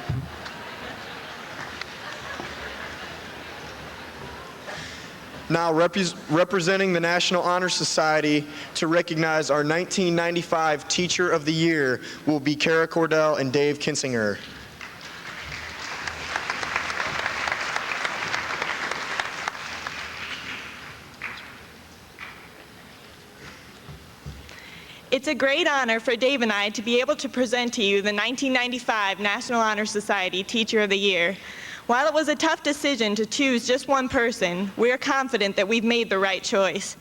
Now representing the National Honor Society to recognize our 1995 Teacher of the Year will be Kara Cordell and Dave Kinsinger. It's a great honor for Dave and I to be able to present to you the 1995 National Honor Society Teacher of the Year. While it was a tough decision to choose just one person, we're confident that we've made the right choice.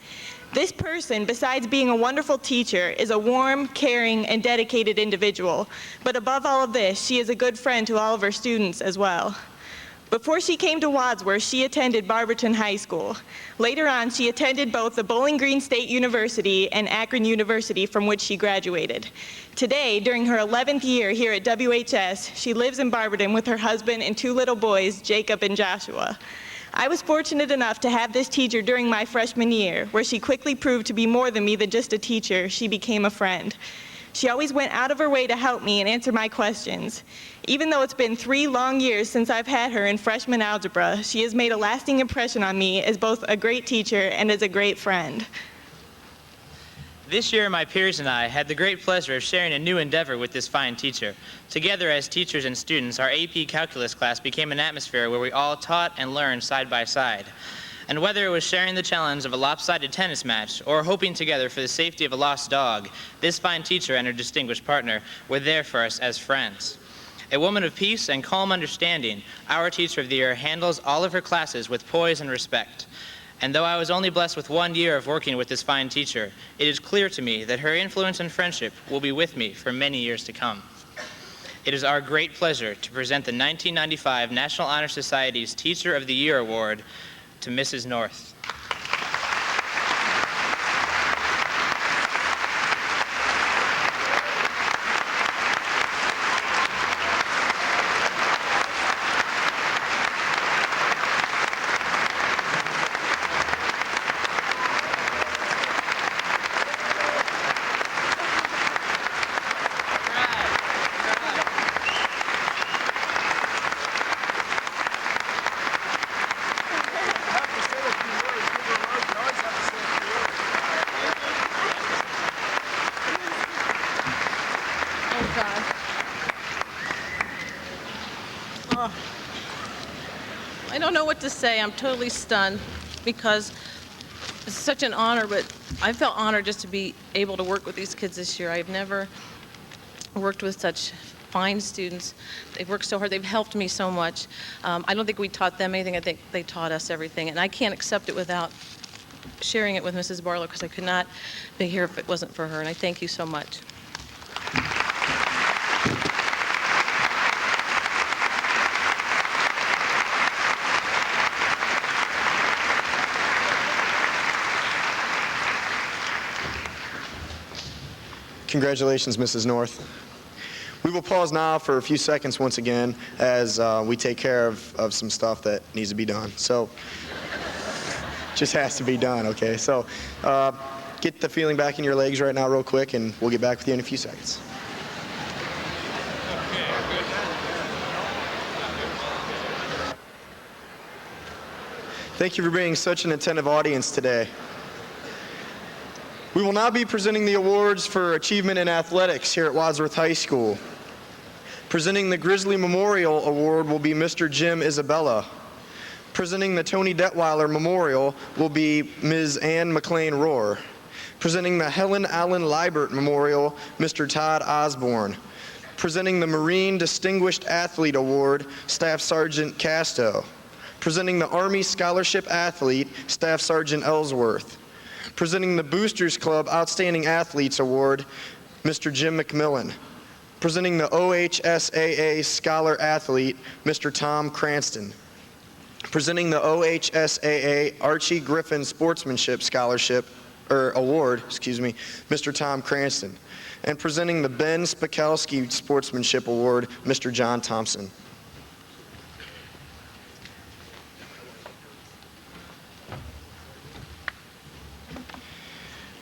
This person, besides being a wonderful teacher, is a warm, caring, and dedicated individual. But above all of this, she is a good friend to all of her students as well. Before she came to Wadsworth, she attended Barberton High School. Later on, she attended both the Bowling Green State University and Akron University, from which she graduated. Today, during her 11th year here at WHS, she lives in Barberton with her husband and 2 little boys, Jacob and Joshua. I was fortunate enough to have this teacher during my freshman year, where she quickly proved to be more than just a teacher. She became a friend. She always went out of her way to help me and answer my questions. Even though it's been 3 long years since I've had her in freshman algebra, she has made a lasting impression on me as both a great teacher and as a great friend. This year, my peers and I had the great pleasure of sharing a new endeavor with this fine teacher. Together as teachers and students, our AP Calculus class became an atmosphere where we all taught and learned side by side. And whether it was sharing the challenge of a lopsided tennis match or hoping together for the safety of a lost dog, this fine teacher and her distinguished partner were there for us as friends. A woman of peace and calm understanding, our Teacher of the Year handles all of her classes with poise and respect. And though I was only blessed with 1 year of working with this fine teacher, it is clear to me that her influence and friendship will be with me for many years to come. It is our great pleasure to present the 1995 National Honor Society's Teacher of the Year Award to Mrs. North. I don't know what to say. I'm totally stunned because it's such an honor, but I felt honored just to be able to work with these kids this year. I've never worked with such fine students. They've worked so hard. They've helped me so much. I don't think we taught them anything. I think they taught us everything. And I can't accept it without sharing it with Mrs. Barlow because I could not be here if it wasn't for her. And I thank you so much. Congratulations, Mrs. North. We will pause now for a few seconds once again as we take care of some stuff that needs to be done. So, just has to be done, okay? So, get the feeling back in your legs right now real quick and we'll get back with you in a few seconds. Thank you for being such an attentive audience today. We will now be presenting the awards for achievement in athletics here at Wadsworth High School. Presenting the Grizzly Memorial Award will be Mr. Jim Isabella. Presenting the Tony Detweiler Memorial will be Ms. Ann McLean Rohr. Presenting the Helen Allen Liebert Memorial, Mr. Todd Osborne. Presenting the Marine Distinguished Athlete Award, Staff Sergeant Casto. Presenting the Army Scholarship Athlete, Staff Sergeant Ellsworth. Presenting the Boosters Club Outstanding Athletes Award, Mr. Jim McMillan. Presenting the OHSAA Scholar Athlete, Mr. Tom Cranston. Presenting the OHSAA Archie Griffin Sportsmanship Award, Mr. Tom Cranston. And presenting the Ben Spikalski Sportsmanship Award, Mr. John Thompson.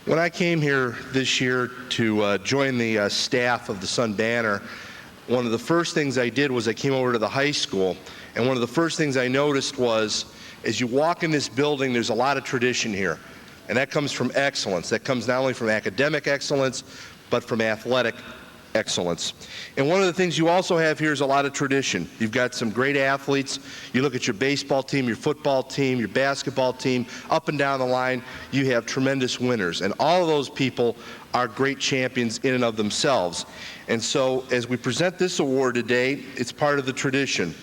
When I came here this year to join the staff of the Sun Banner, one of the first things I did was I came over to the high school, and one of the first things I noticed was as you walk in this building, there's a lot of tradition here, and that comes from excellence. That comes not only from academic excellence, but from athletic excellence. And one of the things you also have here is a lot of tradition. You've got some great athletes. You look at your baseball team, your football team, your basketball team, up and down the line, you have tremendous winners. And all of those people are great champions in and of themselves. And so as we present this award today, it's part of the tradition.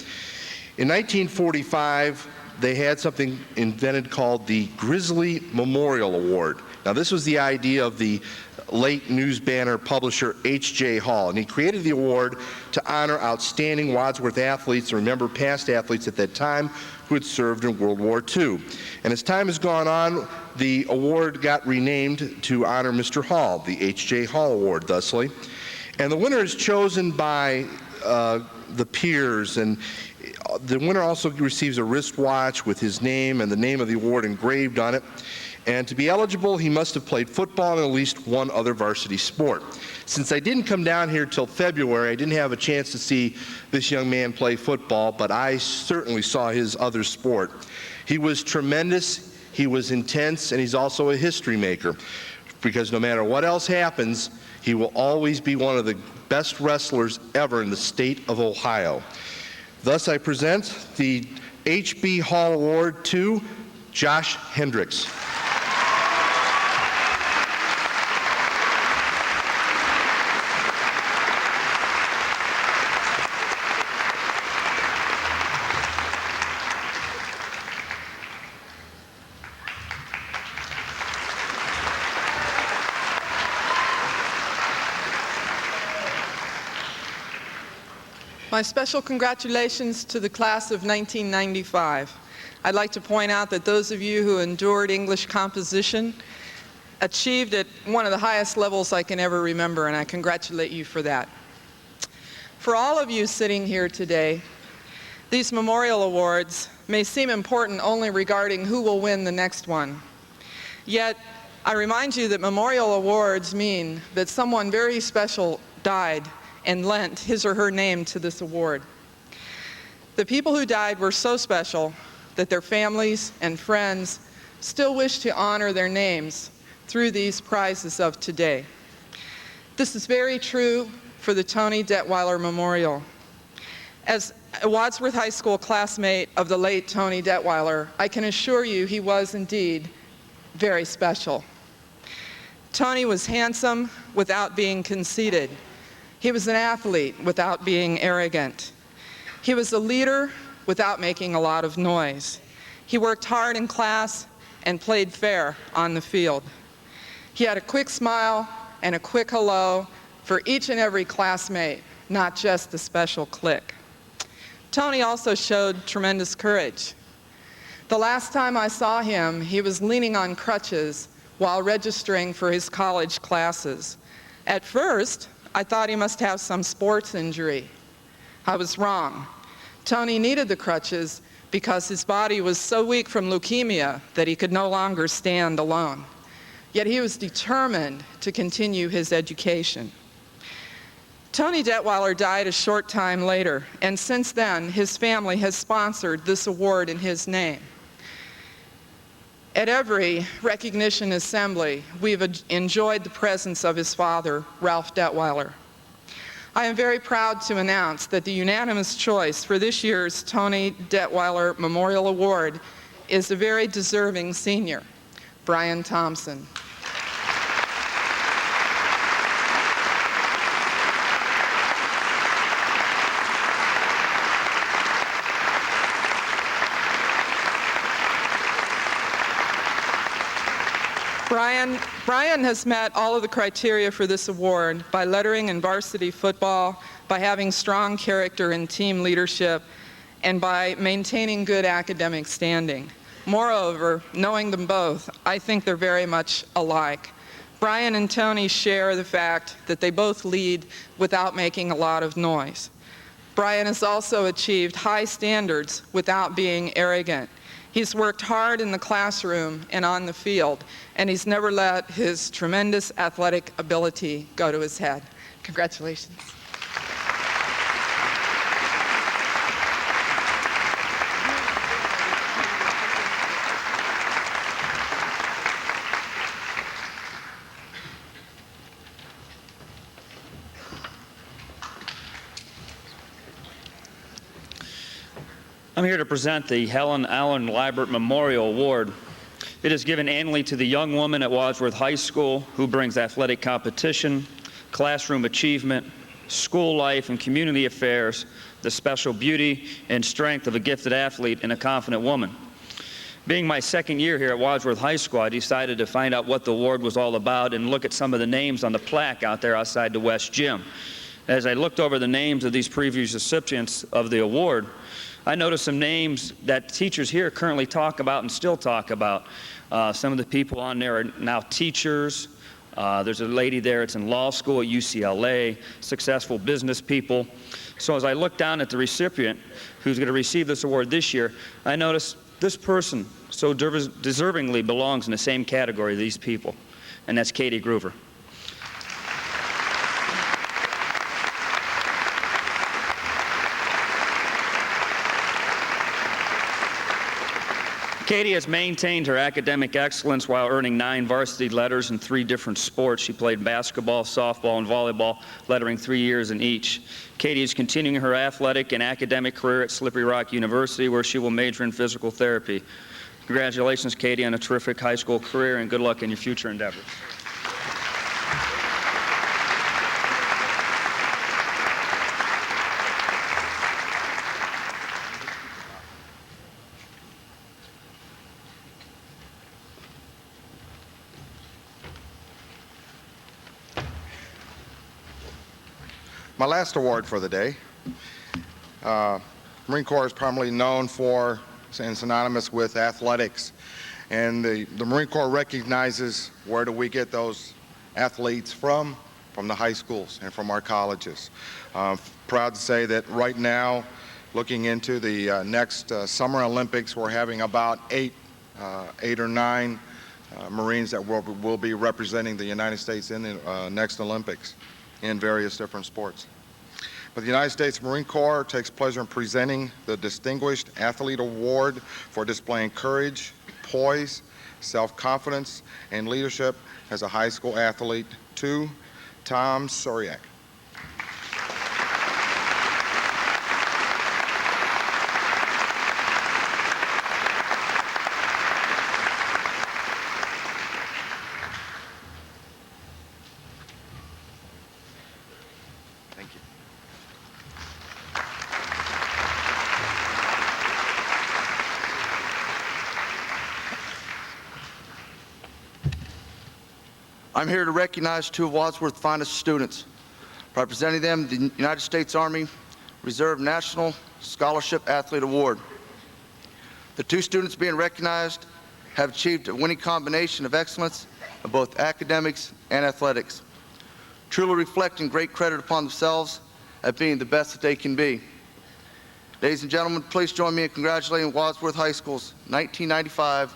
In 1945, they had something invented called the Grizzly Memorial Award. Now, this was the idea of the late news banner publisher H.J. Hall, and he created the award to honor outstanding Wadsworth athletes and remember past athletes at that time who had served in World War II. And as time has gone on, the award got renamed to honor Mr. Hall, the H.J. Hall Award, thusly. And the winner is chosen by the peers, and the winner also receives a wristwatch with his name and the name of the award engraved on it. And to be eligible, he must have played football and at least one other varsity sport. Since I didn't come down here till February, I didn't have a chance to see this young man play football, but I certainly saw his other sport. He was tremendous, he was intense, and he's also a history maker, because no matter what else happens, he will always be one of the best wrestlers ever in the state of Ohio. Thus, I present the H.B. Hall Award to Josh Hendricks. My special congratulations to the class of 1995. I'd like to point out that those of you who endured English composition achieved at one of the highest levels I can ever remember, and I congratulate you for that. For all of you sitting here today, these memorial awards may seem important only regarding who will win the next one. Yet, I remind you that memorial awards mean that someone very special died and lent his or her name to this award. The people who died were so special that their families and friends still wish to honor their names through these prizes of today. This is very true for the Tony Detweiler Memorial. As a Wadsworth High School classmate of the late Tony Detweiler, I can assure you he was indeed very special. Tony was handsome without being conceited. He was an athlete without being arrogant. He was a leader without making a lot of noise. He worked hard in class and played fair on the field. He had a quick smile and a quick hello for each and every classmate, not just the special clique. Tony also showed tremendous courage. The last time I saw him, he was leaning on crutches while registering for his college classes. At first, I thought he must have some sports injury. I was wrong. Tony needed the crutches because his body was so weak from leukemia that he could no longer stand alone. Yet he was determined to continue his education. Tony Detweiler died a short time later, and since then, his family has sponsored this award in his name. At every recognition assembly, we've enjoyed the presence of his father, Ralph Detweiler. I am very proud to announce that the unanimous choice for this year's Tony Detweiler Memorial Award is a very deserving senior, Brian Thompson. Brian has met all of the criteria for this award by lettering in varsity football, by having strong character and team leadership, and by maintaining good academic standing. Moreover, knowing them both, I think they're very much alike. Brian and Tony share the fact that they both lead without making a lot of noise. Brian has also achieved high standards without being arrogant. He's worked hard in the classroom and on the field, and he's never let his tremendous athletic ability go to his head. Congratulations. I'm here to present the Helen Allen Liebert Memorial Award. It is given annually to the young woman at Wadsworth High School who brings athletic competition, classroom achievement, school life, and community affairs, the special beauty and strength of a gifted athlete and a confident woman. Being my second year here at Wadsworth High School, I decided to find out what the award was all about and look at some of the names on the plaque out there outside the West Gym. As I looked over the names of these previous recipients of the award, I noticed some names that teachers here currently talk about and still talk about. Some of the people on there are now teachers. There's a lady there that's in law school at UCLA, successful business people. So as I look down at the recipient who's going to receive this award this year, I noticed this person so deservingly belongs in the same category as these people, and that's Katie Groover. Katie has maintained her academic excellence while earning 9 varsity letters in 3 different sports. She played basketball, softball, and volleyball, lettering 3 years in each. Katie is continuing her athletic and academic career at Slippery Rock University, where she will major in physical therapy. Congratulations, Katie, on a terrific high school career, and good luck in your future endeavors. My last award for the day. Marine Corps is primarily known for and synonymous with athletics, and the Marine Corps recognizes where do we get those athletes from the high schools and from our colleges. Proud to say that right now, looking into the next Summer Olympics, we're having about 8 or 9 Marines that will be representing the United States in the next Olympics in various different sports. But the United States Marine Corps takes pleasure in presenting the Distinguished Athlete Award for displaying courage, poise, self-confidence, and leadership as a high school athlete to Tom Soriak. I'm here to recognize 2 of Wadsworth's finest students. Representing them, the United States Army Reserve National Scholarship Athlete Award. The 2 students being recognized have achieved a winning combination of excellence in both academics and athletics, truly reflecting great credit upon themselves at being the best that they can be. Ladies and gentlemen, please join me in congratulating Wadsworth High School's 1995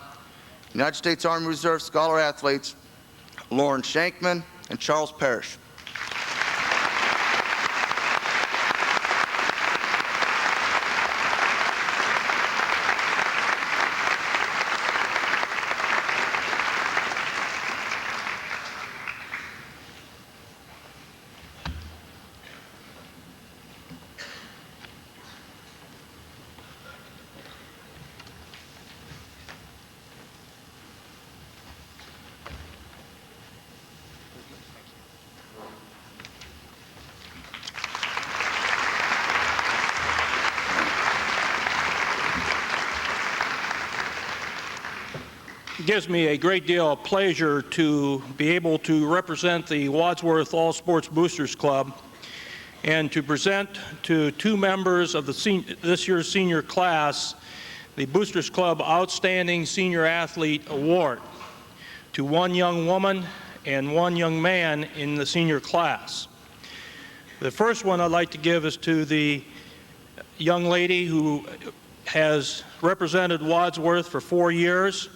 United States Army Reserve Scholar Athletes, Lauren Shankman and Charles Parrish. It gives me a great deal of pleasure to be able to represent the Wadsworth All Sports Boosters Club and to present to 2 members of this year's senior class the Boosters Club Outstanding Senior Athlete Award to 1 young woman and 1 young man in the senior class. The first one I'd like to give is to the young lady who has represented Wadsworth for 4 years.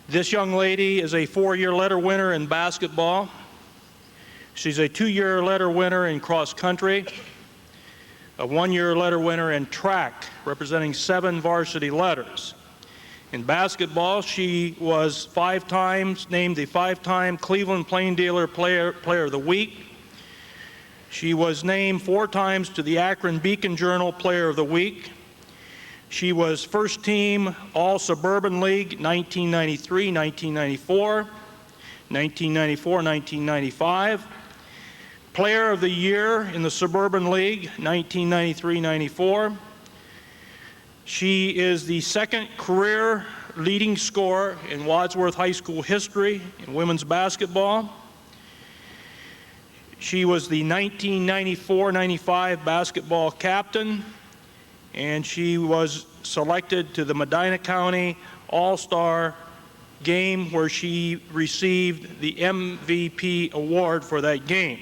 This young lady is a 4-year letter winner in basketball. She's a 2-year letter winner in cross country, a 1-year letter winner in track, representing 7 varsity letters. In basketball, she was 5 times named the 5-time Cleveland Plain Dealer Player of the Week. She was named 4 times to the Akron Beacon Journal Player of the Week. She was first team All-Suburban League 1993, 1994, 1994, 1995. Player of the Year in the Suburban League 1993-94. She is the 2nd career leading scorer in Wadsworth High School history in women's basketball. She was the 1994-95 basketball captain, and she was selected to the Medina County All-Star game where she received the MVP award for that game.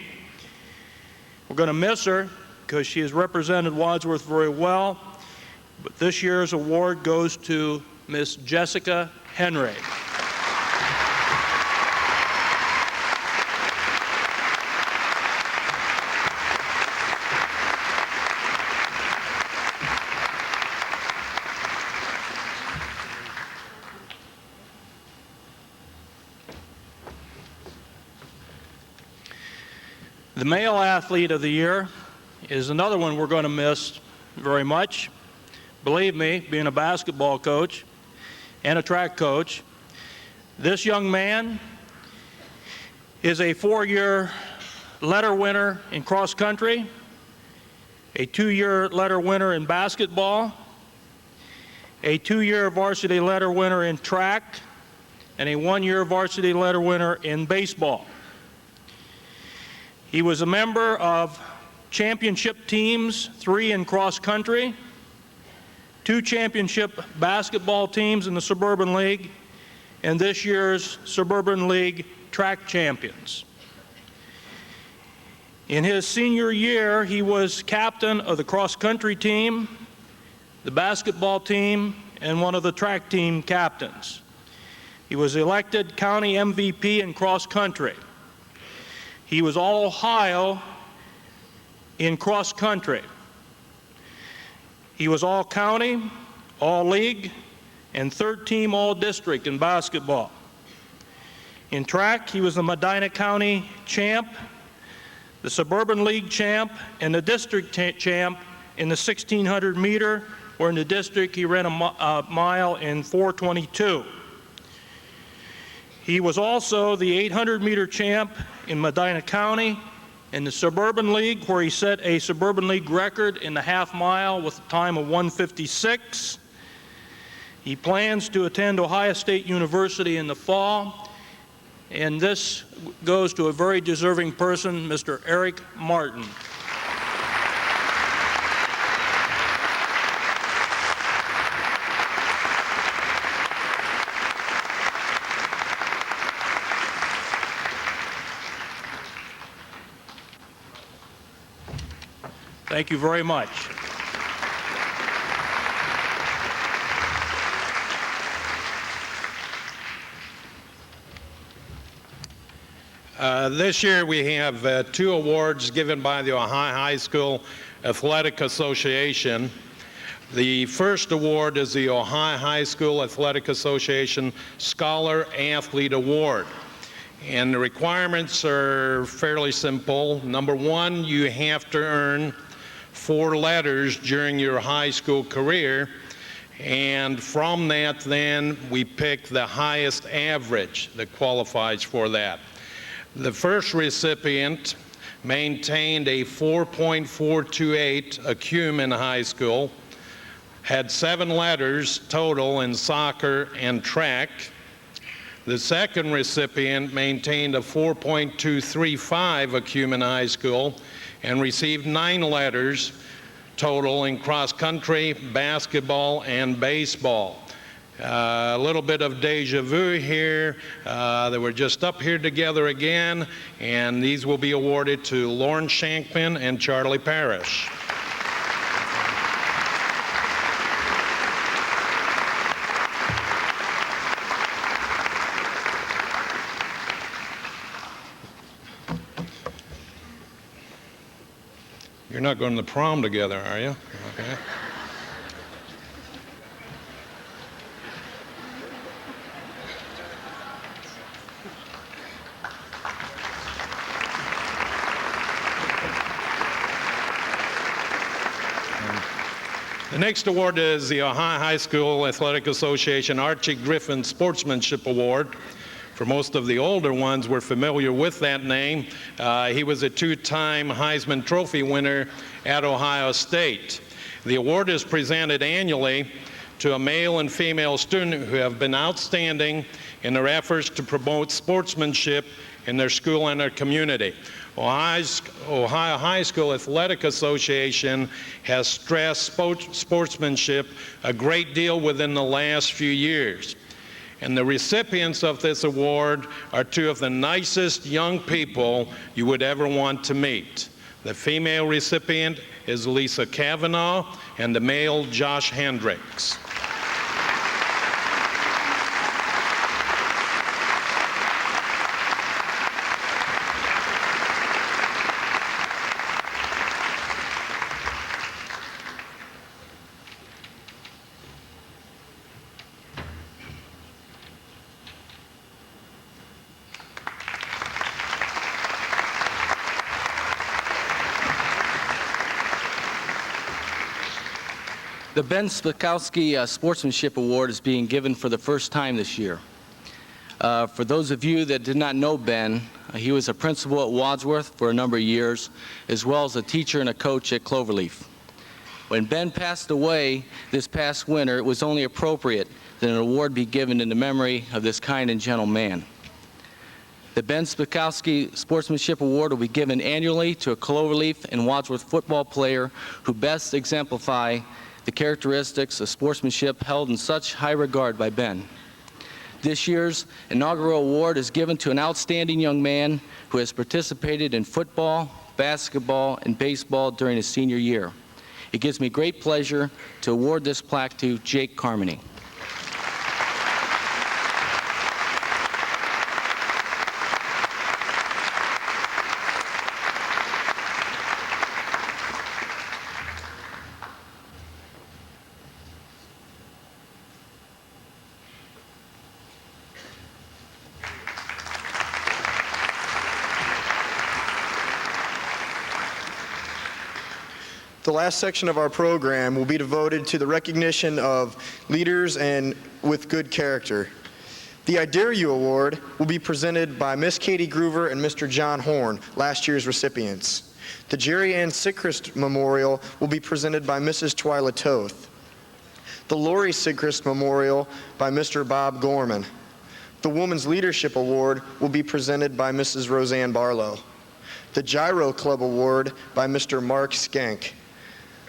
We're going to miss her because she has represented Wadsworth very well, but this year's award goes to Miss Jessica Henry. The male athlete of the year is another one we're going to miss very much. Believe me, being a basketball coach and a track coach, this young man is a 4-year letter winner in cross country, a 2-year letter winner in basketball, a 2-year varsity letter winner in track, and a 1-year varsity letter winner in baseball. He was a member of championship teams, 3 in cross country, 2 championship basketball teams in the Suburban League, and this year's Suburban League track champions. In his senior year, he was captain of the cross country team, the basketball team, and one of the track team captains. He was elected county MVP in cross country. He was All-Ohio in cross country. He was All-County, All-League, and 3rd team All-District in basketball. In track, he was the Medina County champ, the Suburban League champ, and the district champ in the 1,600 meter, where in the district he ran a mile in 4:22. He was also the 800 meter champ in Medina County, in the Suburban League, where he set a Suburban League record in the half mile with a time of 1:56. He plans to attend Ohio State University in the fall, and this goes to a very deserving person, Mr. Eric Martin. Thank you very much. This year we have 2 awards given by the Ohio High School Athletic Association. The first award is the Ohio High School Athletic Association Scholar Athlete Award. And the requirements are fairly simple. Number 1, you have to earn 4 letters during your high school career, and from that then we pick the highest average that qualifies for that. The first recipient maintained a 4.428 ACUM in high school, had 7 letters total in soccer and track. The second recipient maintained a 4.235 ACUM in high school and received 9 letters total in cross country, basketball, and baseball. A little bit of deja vu here. They were just up here together again, and these will be awarded to Lauren Shankman and Charlie Parrish. You're not going to the prom together, are you? Okay. The next award is the Ohio High School Athletic Association Archie Griffin Sportsmanship Award. For most of the older ones, we're familiar with that name. He was a two-time Heisman Trophy winner at Ohio State. The award is presented annually to a male and female student who have been outstanding in their efforts to promote sportsmanship in their school and their community. Ohio High School Athletic Association has stressed sportsmanship a great deal within the last few years. And the recipients of this award are two of the nicest young people you would ever want to meet. The female recipient is Lisa Kavanaugh, and the male, Josh Hendricks. The Ben Spakowski Sportsmanship Award is being given for the first time this year. For those of you that did not know Ben, he was a principal at Wadsworth for a number of years, as well as a teacher and a coach at Cloverleaf. When Ben passed away this past winter, it was only appropriate that an award be given in the memory of this kind and gentle man. The Ben Spakowski Sportsmanship Award will be given annually to a Cloverleaf and Wadsworth football player who best exemplify the characteristics of sportsmanship held in such high regard by Ben. This year's inaugural award is given to an outstanding young man who has participated in football, basketball, and baseball during his senior year. It gives me great pleasure to award this plaque to Jake Carmody. The last section of our program will be devoted to the recognition of leaders and with good character. The I Dare You Award will be presented by Miss Katie Groover and Mr. John Horn, last year's recipients. The Jerry Ann Sickrist Memorial will be presented by Mrs. Twyla Toth. The Lori Sickrist Memorial by Mr. Bob Gorman. The Women's Leadership Award will be presented by Mrs. Roseanne Barlow. The Gyro Club Award by Mr. Mark Skank.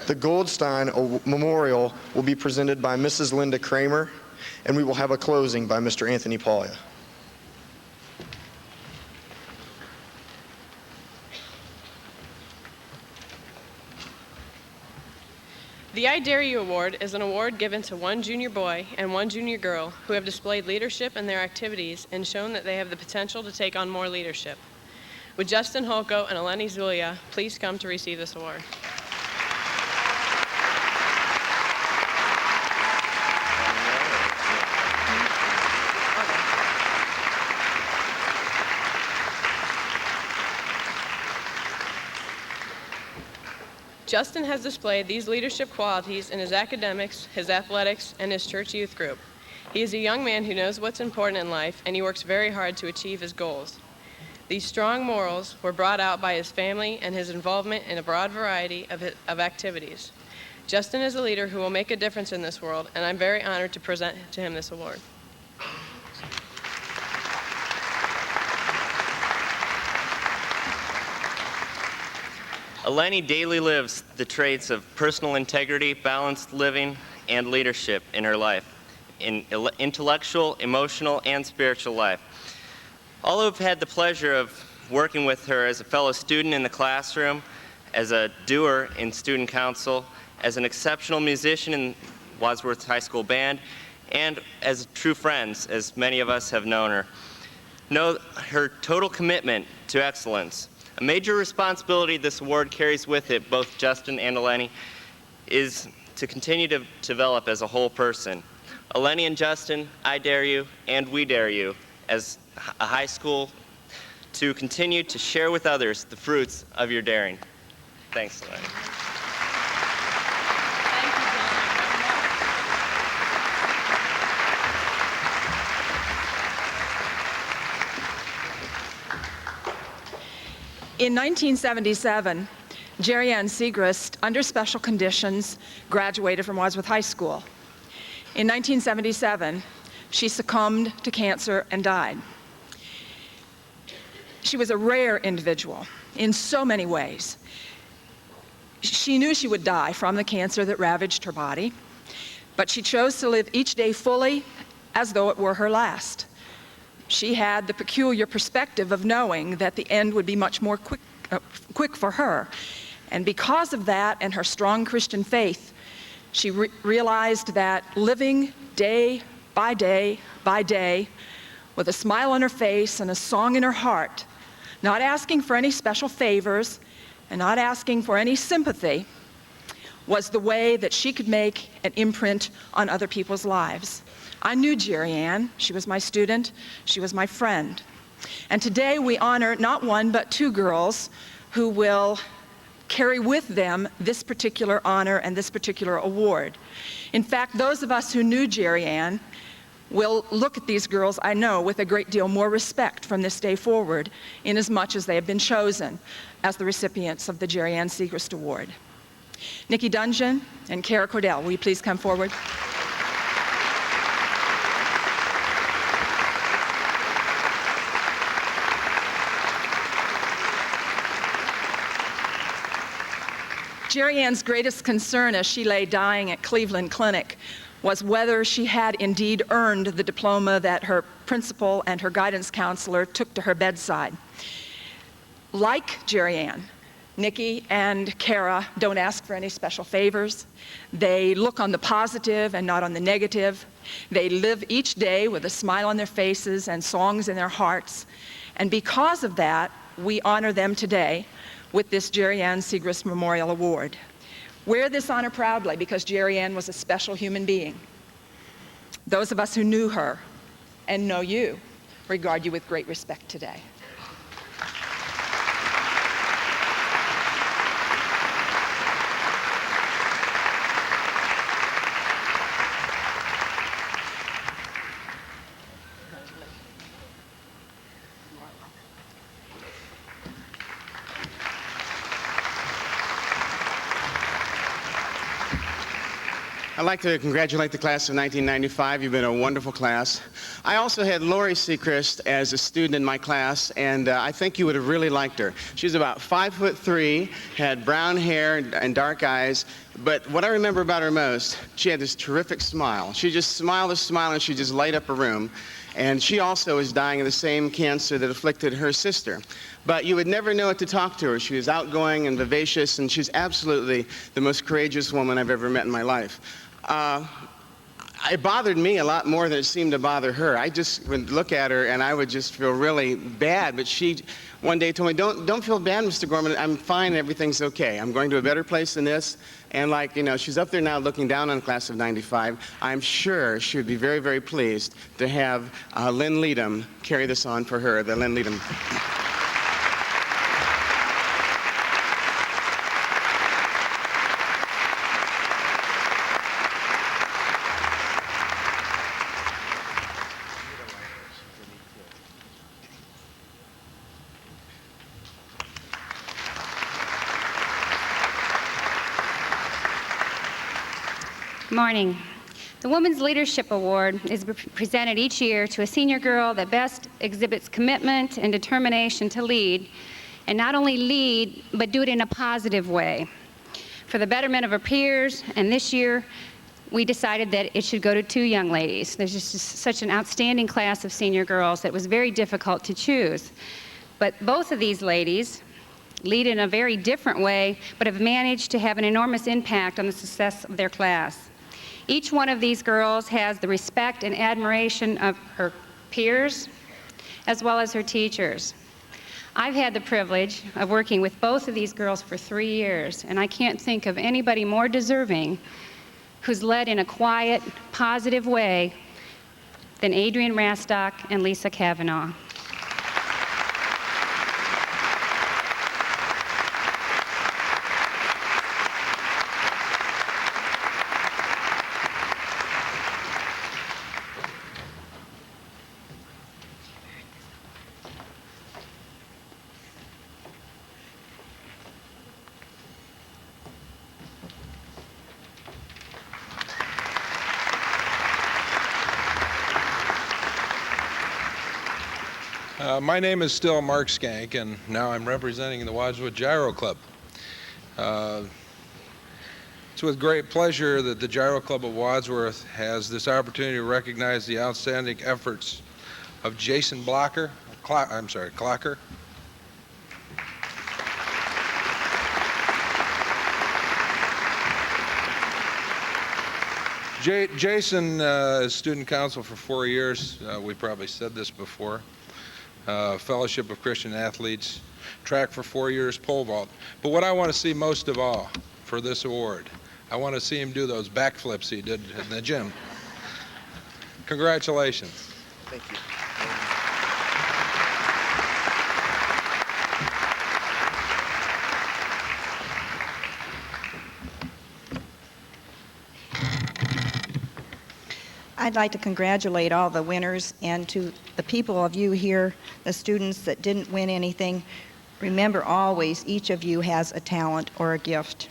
The Goldstein Memorial will be presented by Mrs. Linda Kramer, and we will have a closing by Mr. Anthony Paglia. The I Dare You Award is an award given to one junior boy and one junior girl who have displayed leadership in their activities and shown that they have the potential to take on more leadership. Would Justin Holko and Eleni Zulia please come to receive this award? Justin has displayed these leadership qualities in his academics, his athletics, and his church youth group. He is a young man who knows what's important in life, and he works very hard to achieve his goals. These strong morals were brought out by his family and his involvement in a broad variety of activities. Justin is a leader who will make a difference in this world, and I'm very honored to present to him this award. Eleni daily lives the traits of personal integrity, balanced living, and leadership in her life, in intellectual, emotional, and spiritual life. All who have had the pleasure of working with her as a fellow student in the classroom, as a doer in student council, as an exceptional musician in Wadsworth High School Band, and as true friends, as many of us have known her, know her total commitment to excellence, A major responsibility this award carries with it, both Justin and Eleni, is to continue to develop as a whole person. Eleni and Justin, I dare you and we dare you as a high school to continue to share with others the fruits of your daring. Thanks, Eleni. In 1977, Jerry Ann Segrist, under special conditions, graduated from Wadsworth High School. In 1977, she succumbed to cancer and died. She was a rare individual in so many ways. She knew she would die from the cancer that ravaged her body, but she chose to live each day fully as though it were her last. She had the peculiar perspective of knowing that the end would be much more quick for her. And because of that and her strong Christian faith, she realized that living day by day by day, with a smile on her face and a song in her heart, not asking for any special favors and not asking for any sympathy, was the way that she could make an imprint on other people's lives. I knew Jerry Ann. She was my student. She was my friend. And today we honor not one but two girls who will carry with them this particular honor and this particular award. In fact, those of us who knew Jerry Ann will look at these girls, I know, with a great deal more respect from this day forward, inasmuch as they have been chosen as the recipients of the Jerry Ann Segrist Award. Nikki Dungeon and Kara Cordell, will you please come forward? Jerry Ann's greatest concern as she lay dying at Cleveland Clinic was whether she had indeed earned the diploma that her principal and her guidance counselor took to her bedside. Like Jerry Ann, Nikki and Kara don't ask for any special favors. They look on the positive and not on the negative. They live each day with a smile on their faces and songs in their hearts. And because of that, we honor them today with this Jerry Ann Segrist Memorial Award. Wear this honor proudly because Jerry Ann was a special human being. Those of us who knew her and know you regard you with great respect today. I'd like to congratulate the class of 1995. You've been a wonderful class. I also had Lori Segrist as a student in my class, and I think you would have really liked her. She was about 5'3", had brown hair and dark eyes, but what I remember about her most, she had this terrific smile. She just smiled a smile and she just light up a room. And she also was dying of the same cancer that afflicted her sister. But you would never know it to talk to her. She was outgoing and vivacious, and she's absolutely the most courageous woman I've ever met in my life. It bothered me a lot more than it seemed to bother her. I just would look at her and I would just feel really bad. But she one day told me, don't feel bad, Mr. Gorman. I'm fine. Everything's okay. I'm going to a better place than this. And like, you know, she's up there now looking down on the class of 95. I'm sure she would be very, very pleased to have Lynn Leadham carry this on for her, the Lynn Leadham. Morning. The Women's Leadership Award is presented each year to a senior girl that best exhibits commitment and determination to lead, and not only lead, but do it in a positive way for the betterment of her peers. And this year, we decided that it should go to two young ladies. There's just such an outstanding class of senior girls that it was very difficult to choose. But both of these ladies lead in a very different way, but have managed to have an enormous impact on the success of their class. Each one of these girls has the respect and admiration of her peers, as well as her teachers. I've had the privilege of working with both of these girls for 3 years, and I can't think of anybody more deserving who's led in a quiet, positive way than Adrienne Rastock and Lisa Kavanaugh. My name is still Mark Skank, and now I'm representing the Wadsworth Gyro Club. It's with great pleasure that the Gyro Club of Wadsworth has this opportunity to recognize the outstanding efforts of Jason Clocker. Jason is student council for 4 years. We probably said this before. Fellowship of Christian Athletes, track for 4 years, pole vault. But what I want to see most of all for this award, I want to see him do those backflips he did in the gym. Congratulations. Thank you. I'd like to congratulate all the winners, and to the people of you here, the students that didn't win anything, remember always each of you has a talent or a gift.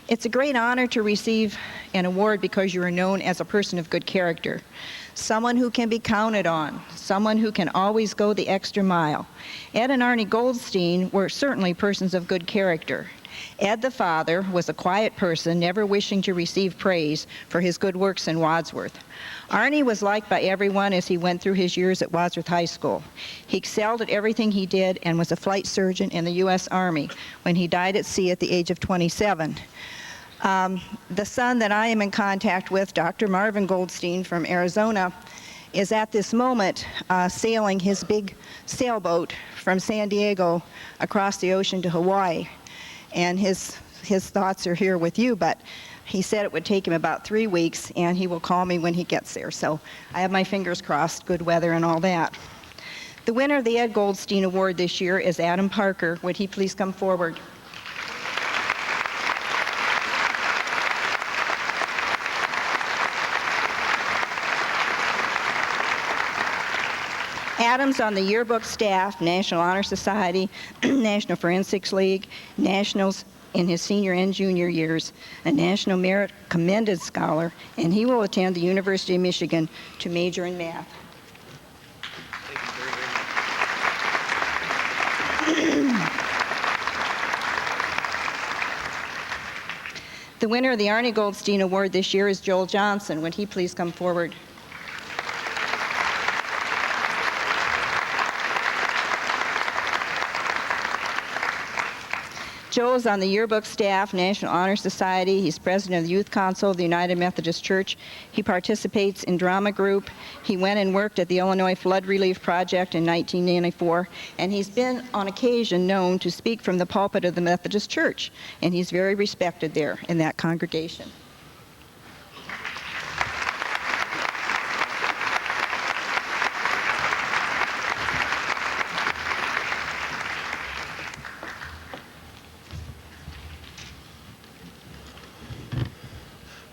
It's a great honor to receive an award because you are known as a person of good character, someone who can be counted on, someone who can always go the extra mile. Ed and Arnie Goldstein were certainly persons of good character. Ed, the father, was a quiet person, never wishing to receive praise for his good works in Wadsworth. Arnie was liked by everyone as he went through his years at Wadsworth High School. He excelled at everything he did and was a flight surgeon in the U.S. Army when he died at sea at the age of 27. The son that I am in contact with, Dr. Marvin Goldstein from Arizona, is at this moment sailing his big sailboat from San Diego across the ocean to Hawaii. And his thoughts are here with you, but he said it would take him about 3 weeks, and he will call me when he gets there. So I have my fingers crossed, good weather and all that. The winner of the Ed Goldstein Award this year is Adam Parker. Would he please come forward? Adam's on the yearbook staff, National Honor Society, National Forensics League, Nationals in his senior and junior years, a National Merit Commended Scholar, and he will attend the University of Michigan to major in math. The winner of the Arnie Goldstein Award this year is Joel Johnson. Would he please come forward? Joel is on the yearbook staff, National Honor Society. He's president of the Youth Council of the United Methodist Church. He participates in drama group. He went and worked at the Illinois Flood Relief Project in 1994, and he's been on occasion known to speak from the pulpit of the Methodist Church, and he's very respected there in that congregation.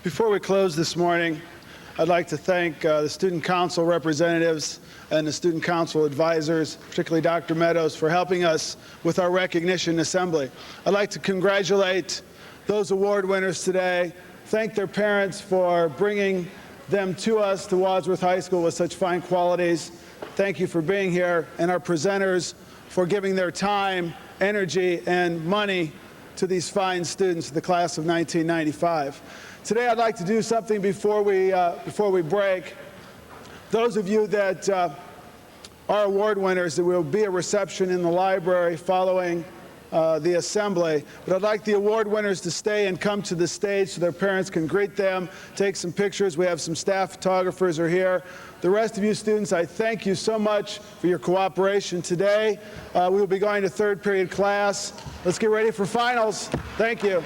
Before we close this morning, I'd like to thank the Student Council representatives and the Student Council advisors, particularly Dr. Meadows, for helping us with our recognition assembly. I'd like to congratulate those award winners today, thank their parents for bringing them to us, to Wadsworth High School, with such fine qualities. Thank you for being here, and our presenters for giving their time, energy, and money to these fine students of the class of 1995. Today I'd like to do something before we break. Those of you that are award winners, there will be a reception in the library following the assembly. But I'd like the award winners to stay and come to the stage so their parents can greet them, take some pictures. We have some staff photographers are here. The rest of you students, I thank you so much for your cooperation today. We will be going to third period class. Let's get ready for finals. Thank you.